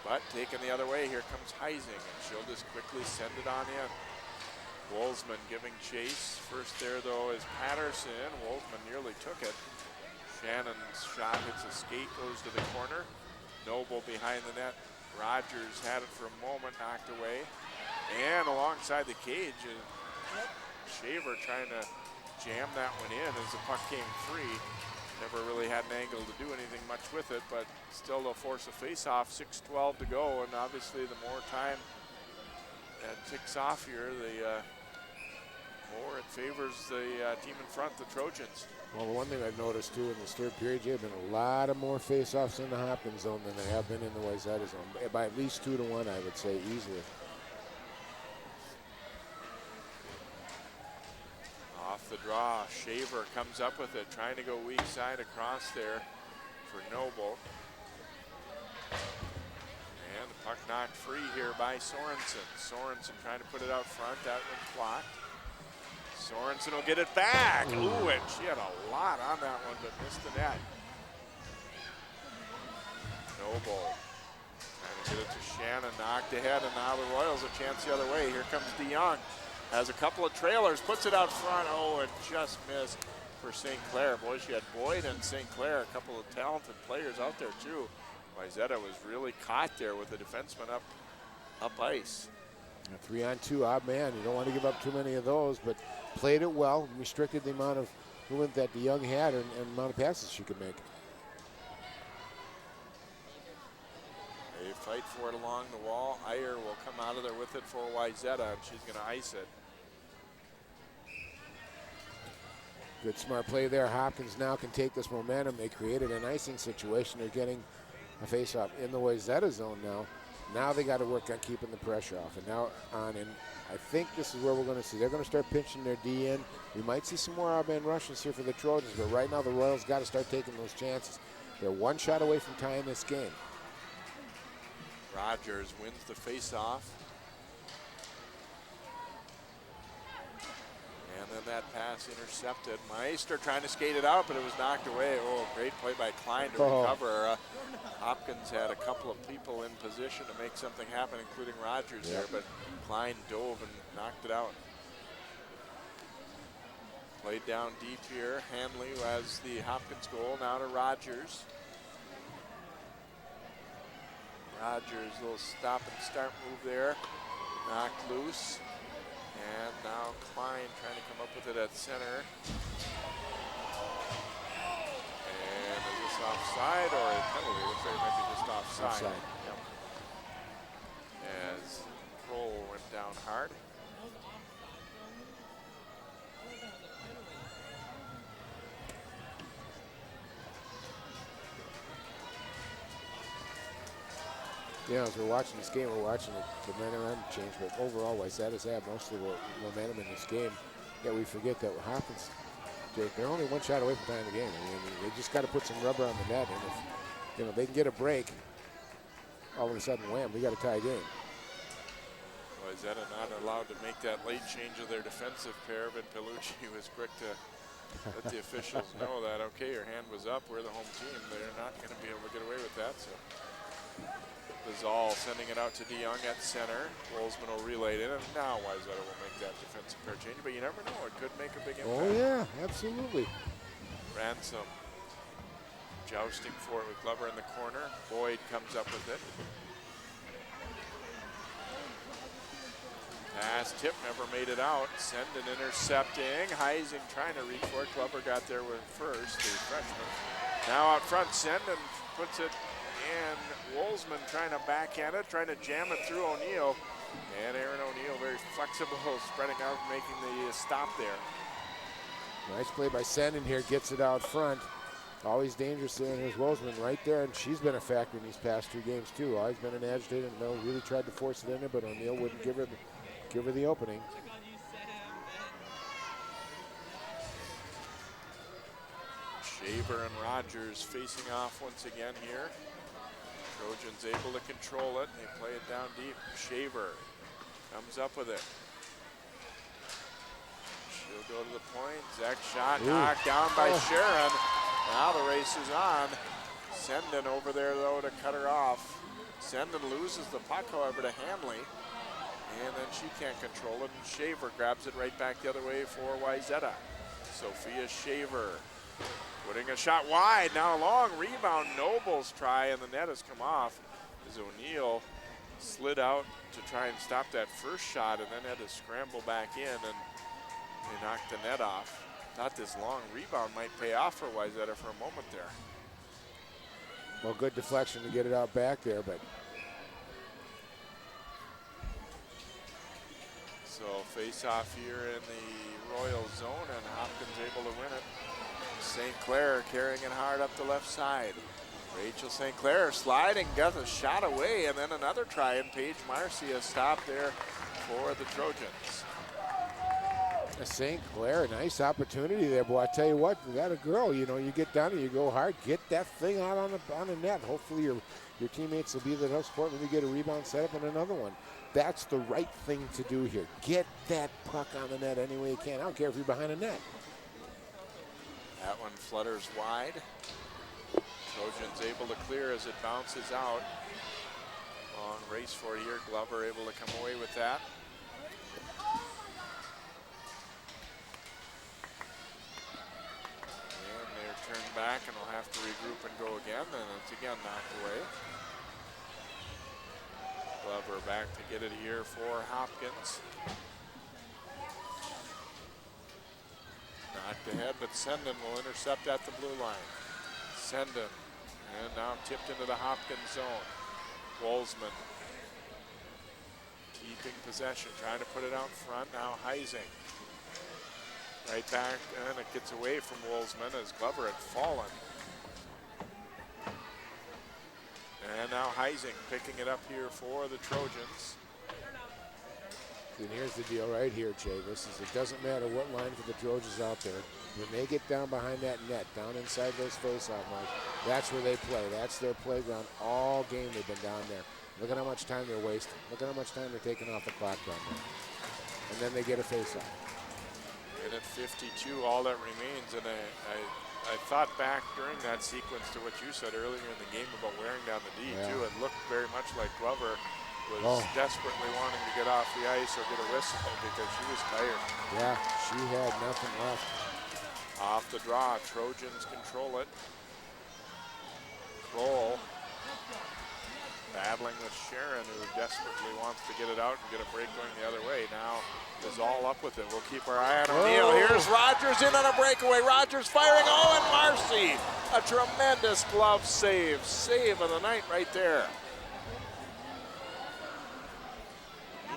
But taken the other way, here comes Heising, and she'll just quickly send it on in. Wolzman giving chase. First there though is Patterson. Wolzman nearly took it. Shannon's shot hits a skate, goes to the corner. Noble behind the net. Rogers had it for a moment, knocked away. And alongside the cage, Shaver trying to jam that one in as the puck came free. Never really had an angle to do anything much with it, but still they'll force a face-off. 6:12 to go, and obviously the more time that ticks off here, the more it favors the team in front, the Trojans. well, the one thing I've noticed too in this third period, there have been a lot of more face-offs in the Hopkins zone than there have been in the Wayzata zone. By at least 2-1, I would say, easily. Off the draw, Shaver comes up with it, trying to go weak side across there for Noble. And the puck knocked free here by Sorensen. Sorensen trying to put it out front, that one's blocked. Sorensen will get it back. Ooh, and she had a lot on that one, but missed the net. Noble trying to get it to Shannon, knocked ahead, and now the Royals a chance the other way. Here comes DeYoung. Has a couple of trailers, puts it out front. Oh, and just missed for St. Clair. Boy, she had Boyd and St. Clair, a couple of talented players out there too. Wayzata was really caught there with the defenseman up ice. A 3-on-2 odd man. You don't want to give up too many of those, but played it well, restricted the amount of movement that DeYoung had and the amount of passes she could make. They fight for it along the wall. Iyer will come out of there with it for Wayzata, and she's going to ice it. Good smart play there. Hopkins now can take this momentum. They created an icing situation. They're getting a face-off in the Wayzata zone now. Now they got to work on keeping the pressure off. And now on, and I think this is where we're going to see. They're going to start pinching their D in. We might see some more out-man rushes here for the Trojans, but right now the Royals got to start taking those chances. They're one shot away from tying this game. Rogers wins the face-off. And then that pass intercepted. Meister trying to skate it out, but it was knocked away. Oh, great play by Klein to recover. Hopkins had a couple of people in position to make something happen, including Rogers there, but Klein dove and knocked it out. Played down deep here. Hanley has the Hopkins goal. Now to Rogers. Rogers, little stop and start move there. Knocked loose. And now Klein trying to come up with it at center. And is this offside or a penalty? Looks like it might be just offside. Offside. Yep. As Kroll went down hard. Yeah, as we're watching this game, we're watching the momentum change, but overall, Wayzata's had most of the momentum in this game. Yeah, we forget that Hopkins, they're only one shot away from tying the game. I mean, they just got to put some rubber on the net, and if they can get a break, all of a sudden, wham, we got a tie game. Wayzata not allowed to make that late change of their defensive pair, but Pellucci was quick to let the officials know that, okay, your hand was up, we're the home team. They're not going to be able to get away with that, so. Bazal sending it out to DeYoung at center. Wolzman will relay it in, and now Wayzata will make that defensive pair change, but you never know, it could make a big impact. Oh yeah, absolutely. Ransom jousting for it with Glover in the corner. Boyd comes up with it. Pass tip, never made it out. Senden intercepting. Heising trying to reach for it. Glover got there with first, the freshman. Now out front, Senden puts it in. Wolzman trying to backhand it, trying to jam it through O'Neill. And Aaron O'Neill very flexible, spreading out, making the stop there. Nice play by Senden here, gets it out front. Always dangerous there, and here's Wolzman right there, and she's been a factor in these past two games too. Always been an agitator, and Mel really tried to force it in there, but O'Neill wouldn't give her the opening. Shaver and Rogers facing off once again here. Trojans able to control it. They play it down deep. Shaver comes up with it. She'll go to the point. Zach shot knocked down by Sharon. Now the race is on. Senden over there though to cut her off. Senden loses the puck, however, to Hanley. And then she can't control it, and Shaver grabs it right back the other way for Wayzata. Sophia Shaver putting a shot wide, now a long rebound. Noble's try, and the net has come off as O'Neill slid out to try and stop that first shot and then had to scramble back in, and they knocked the net off. Thought this long rebound might pay off for Wayzata for a moment there. Well, good deflection to get it out back there, but. So face off here in the Royal zone, and Hopkins able to win it. St. Clair carrying it hard up the left side. Rachel St. Clair sliding, got a shot away, and then another try, and Paige Marcia stop there for the Trojans. St. Clair, nice opportunity there, boy. I tell you what, you got a girl, you get down and you go hard, get that thing out on the net. Hopefully your teammates will be there to help support when you get a rebound set up and another one. That's the right thing to do here. Get that puck on the net any way you can. I don't care if you're behind a net. That one flutters wide. Trojans able to clear as it bounces out. Long race for it here. Glover able to come away with that. And they're turned back and will have to regroup and go again. And it's again knocked away. Glover back to get it here for Hopkins. Knocked ahead, but Senden will intercept at the blue line. Senden, and now tipped into the Hopkins zone. Wolzman keeping possession, trying to put it out front. Now Heising. Right back, and it gets away from Wolzman as Glover had fallen. And now Heising picking it up here for the Trojans. And here's the deal right here, Chavis, is it doesn't matter what line for the Trojans out there. When they get down behind that net, down inside those face-off lines, that's where they play. That's their playground all game. They've been down there. Look at how much time they're wasting. Look at how much time they're taking off the clock down there. And then they get a face-off. Minute 52, all that remains. And I thought back during that sequence to what you said earlier in the game about wearing down the D, too. It looked very much like Glover was desperately wanting to get off the ice or get a whistle because she was tired. Yeah, she had nothing left. Off the draw, Trojans control it. Kroll battling with Sharon, who desperately wants to get it out and get a break going the other way. Now is all up with it. We'll keep our eye on O'Neill. Here's Rogers in on a breakaway. Rogers firing. Oh, and Marcy, a tremendous glove save. Save of the night right there.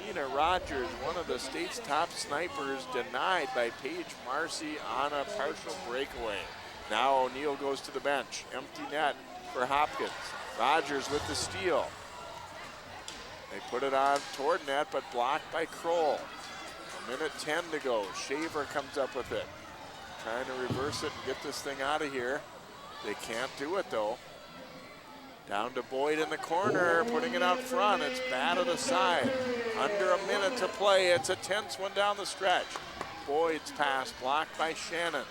Nina Rogers, one of the state's top snipers, denied by Paige Marcy on a partial breakaway. Now O'Neill goes to the bench. Empty net for Hopkins. Rogers with the steal. They put it on toward net, but blocked by Kroll. A minute 10 to go. Shaver comes up with it. Trying to reverse it and get this thing out of here. They can't do it, though. Down to Boyd in the corner, putting it out front. It's batted aside. Under a minute to play. It's a tense one down the stretch. Boyd's pass blocked by Shannon.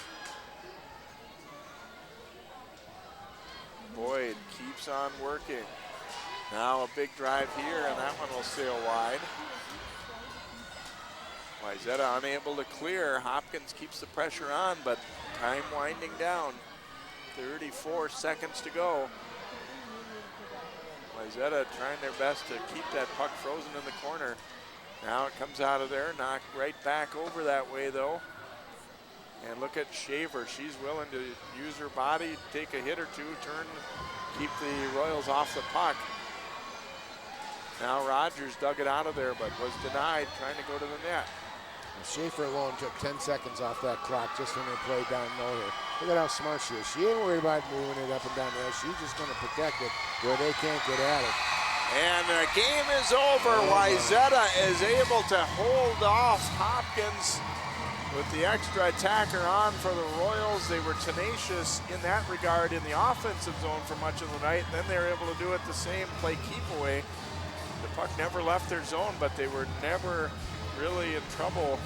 Boyd keeps on working. Now a big drive here, and that one will sail wide. Wayzata unable to clear. Hopkins keeps the pressure on, but time winding down. 34 seconds to go. Wayzata trying their best to keep that puck frozen in the corner. Now it comes out of there, knocked right back over that way though. And look at Shaver, she's willing to use her body, take a hit or two, turn, keep the Royals off the puck. Now Rogers dug it out of there, but was denied, trying to go to the net. Schaefer alone took 10 seconds off that clock just when they played down low here. Look at how smart she is. She ain't worried about moving it up and down there. She's just going to protect it where they can't get at it. And the game is over. Wayzata is able to hold off Hopkins with the extra attacker on for the Royals. They were tenacious in that regard in the offensive zone for much of the night. Then they were able to do it the same, play keep away. The puck never left their zone, but they were never really in trouble.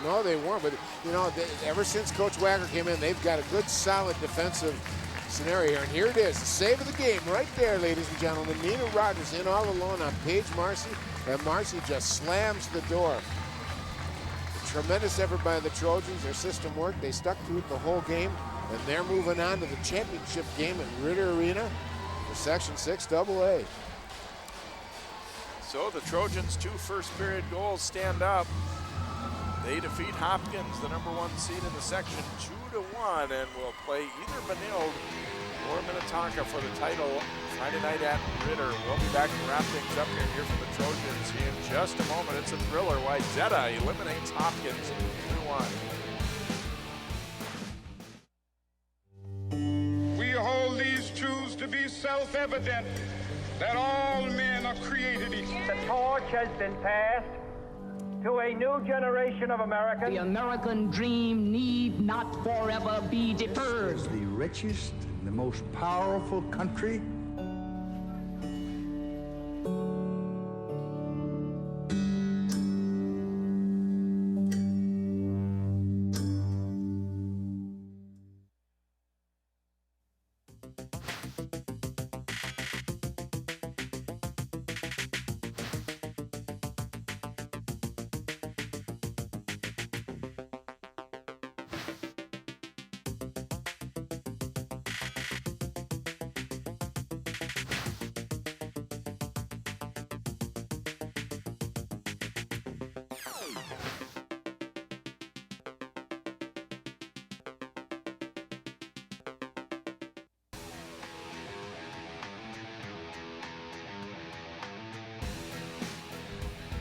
No, they weren't, but you know, ever since Coach Wagner came in, they've got a good, solid defensive scenario here. And here it is, the save of the game right there, ladies and gentlemen. Nina Rogers in all alone on Paige Marcy, and Marcy just slams the door. A tremendous effort by the Trojans. Their system worked. They stuck to it the whole game, and they're moving on to the championship game at Ritter Arena for Section 6 AA. So the Trojans' 2 first-period goals stand up. They defeat Hopkins, the #1 seed in the section, 2-1, and will play either Benilde or Minnetonka for the title Friday night at Ritter. We'll be back to wrap things up here from the Trojans in just a moment. It's a thriller. Wayzata eliminates Hopkins 2-1. We hold these truths to be self-evident, that all men are created equal. The torch has been passed to a new generation of Americans. The American dream need not forever be deferred. This is the richest and the most powerful country.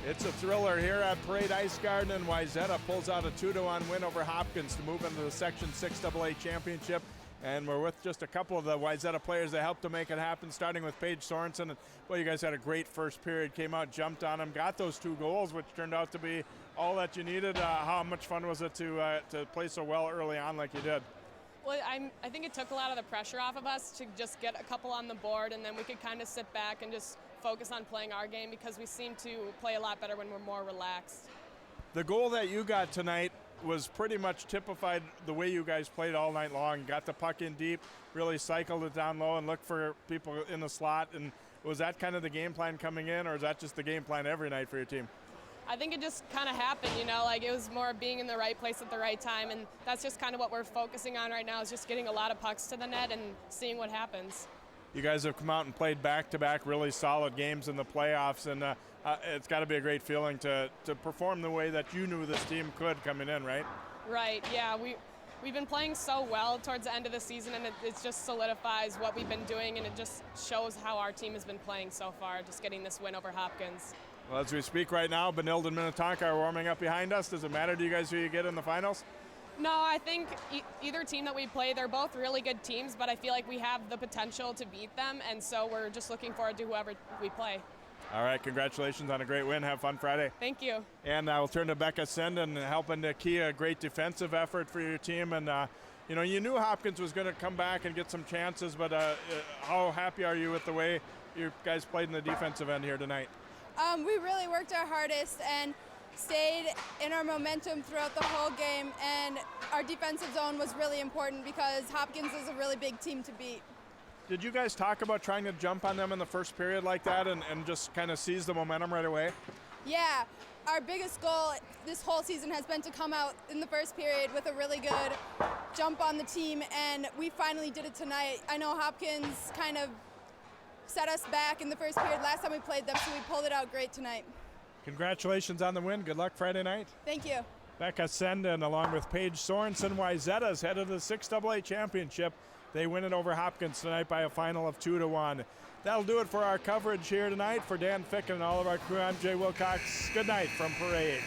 It's a thriller here at Parade Ice Garden, and Wayzata pulls out a 2-1 win over Hopkins to move into the Section 6 AA championship. And we're with just a couple of the Wayzata players that helped to make it happen, starting with Paige Sorensen. And, well, you guys had a great first period, came out, jumped on them, got those 2 goals, which turned out to be all that you needed. How much fun was it to play so well early on like you did? Well, I think it took a lot of the pressure off of us to just get a couple on the board, and then we could kind of sit back and just focus on playing our game because we seem to play a lot better when we're more relaxed. The goal that you got tonight was pretty much typified the way you guys played all night long. Got the puck in deep, really cycled it down low and looked for people in the slot. And was that kind of the game plan coming in, or is that just the game plan every night for your team? I think it just kind of happened, you know, like it was more being in the right place at the right time, and that's just kind of what we're focusing on right now, is just getting a lot of pucks to the net and seeing what happens. You guys have come out and played back-to-back really solid games in the playoffs, and it's got to be a great feeling to perform the way that you knew this team could coming in, right? Right, yeah. We've been playing so well towards the end of the season, and it just solidifies what we've been doing, and it just shows how our team has been playing so far, just getting this win over Hopkins. Well, as we speak right now, Benilde and Minnetonka are warming up behind us. Does it matter to you guys who you get in the finals? No, I think either team that we play, they're both really good teams, but I feel like we have the potential to beat them, and so we're just looking forward to whoever we play. All right, congratulations on a great win. Have fun Friday. Thank you. And I'll turn to Becca Senden, helping to key a great defensive effort for your team. And, you know, you knew Hopkins was going to come back and get some chances, but how happy are you with the way you guys played in the defensive end here tonight? We really worked our hardest and stayed in our momentum throughout the whole game, and our defensive zone was really important because Hopkins is a really big team to beat. Did you guys talk about trying to jump on them in the first period like that and just kind of seize the momentum right away? Yeah, our biggest goal this whole season has been to come out in the first period with a really good jump on the team, and we finally did it tonight. I know Hopkins kind of set us back in the first period last time we played them, so we pulled it out great tonight. Congratulations on the win. Good luck Friday night. Thank you. Becca Senden, along with Paige Sorensen, Wayzata's headed to the 6AA championship. They win it over Hopkins tonight by a final of 2-1. That'll do it for our coverage here tonight. For Dan Fick and all of our crew, I'm Jay Wilcox. Good night from Parade.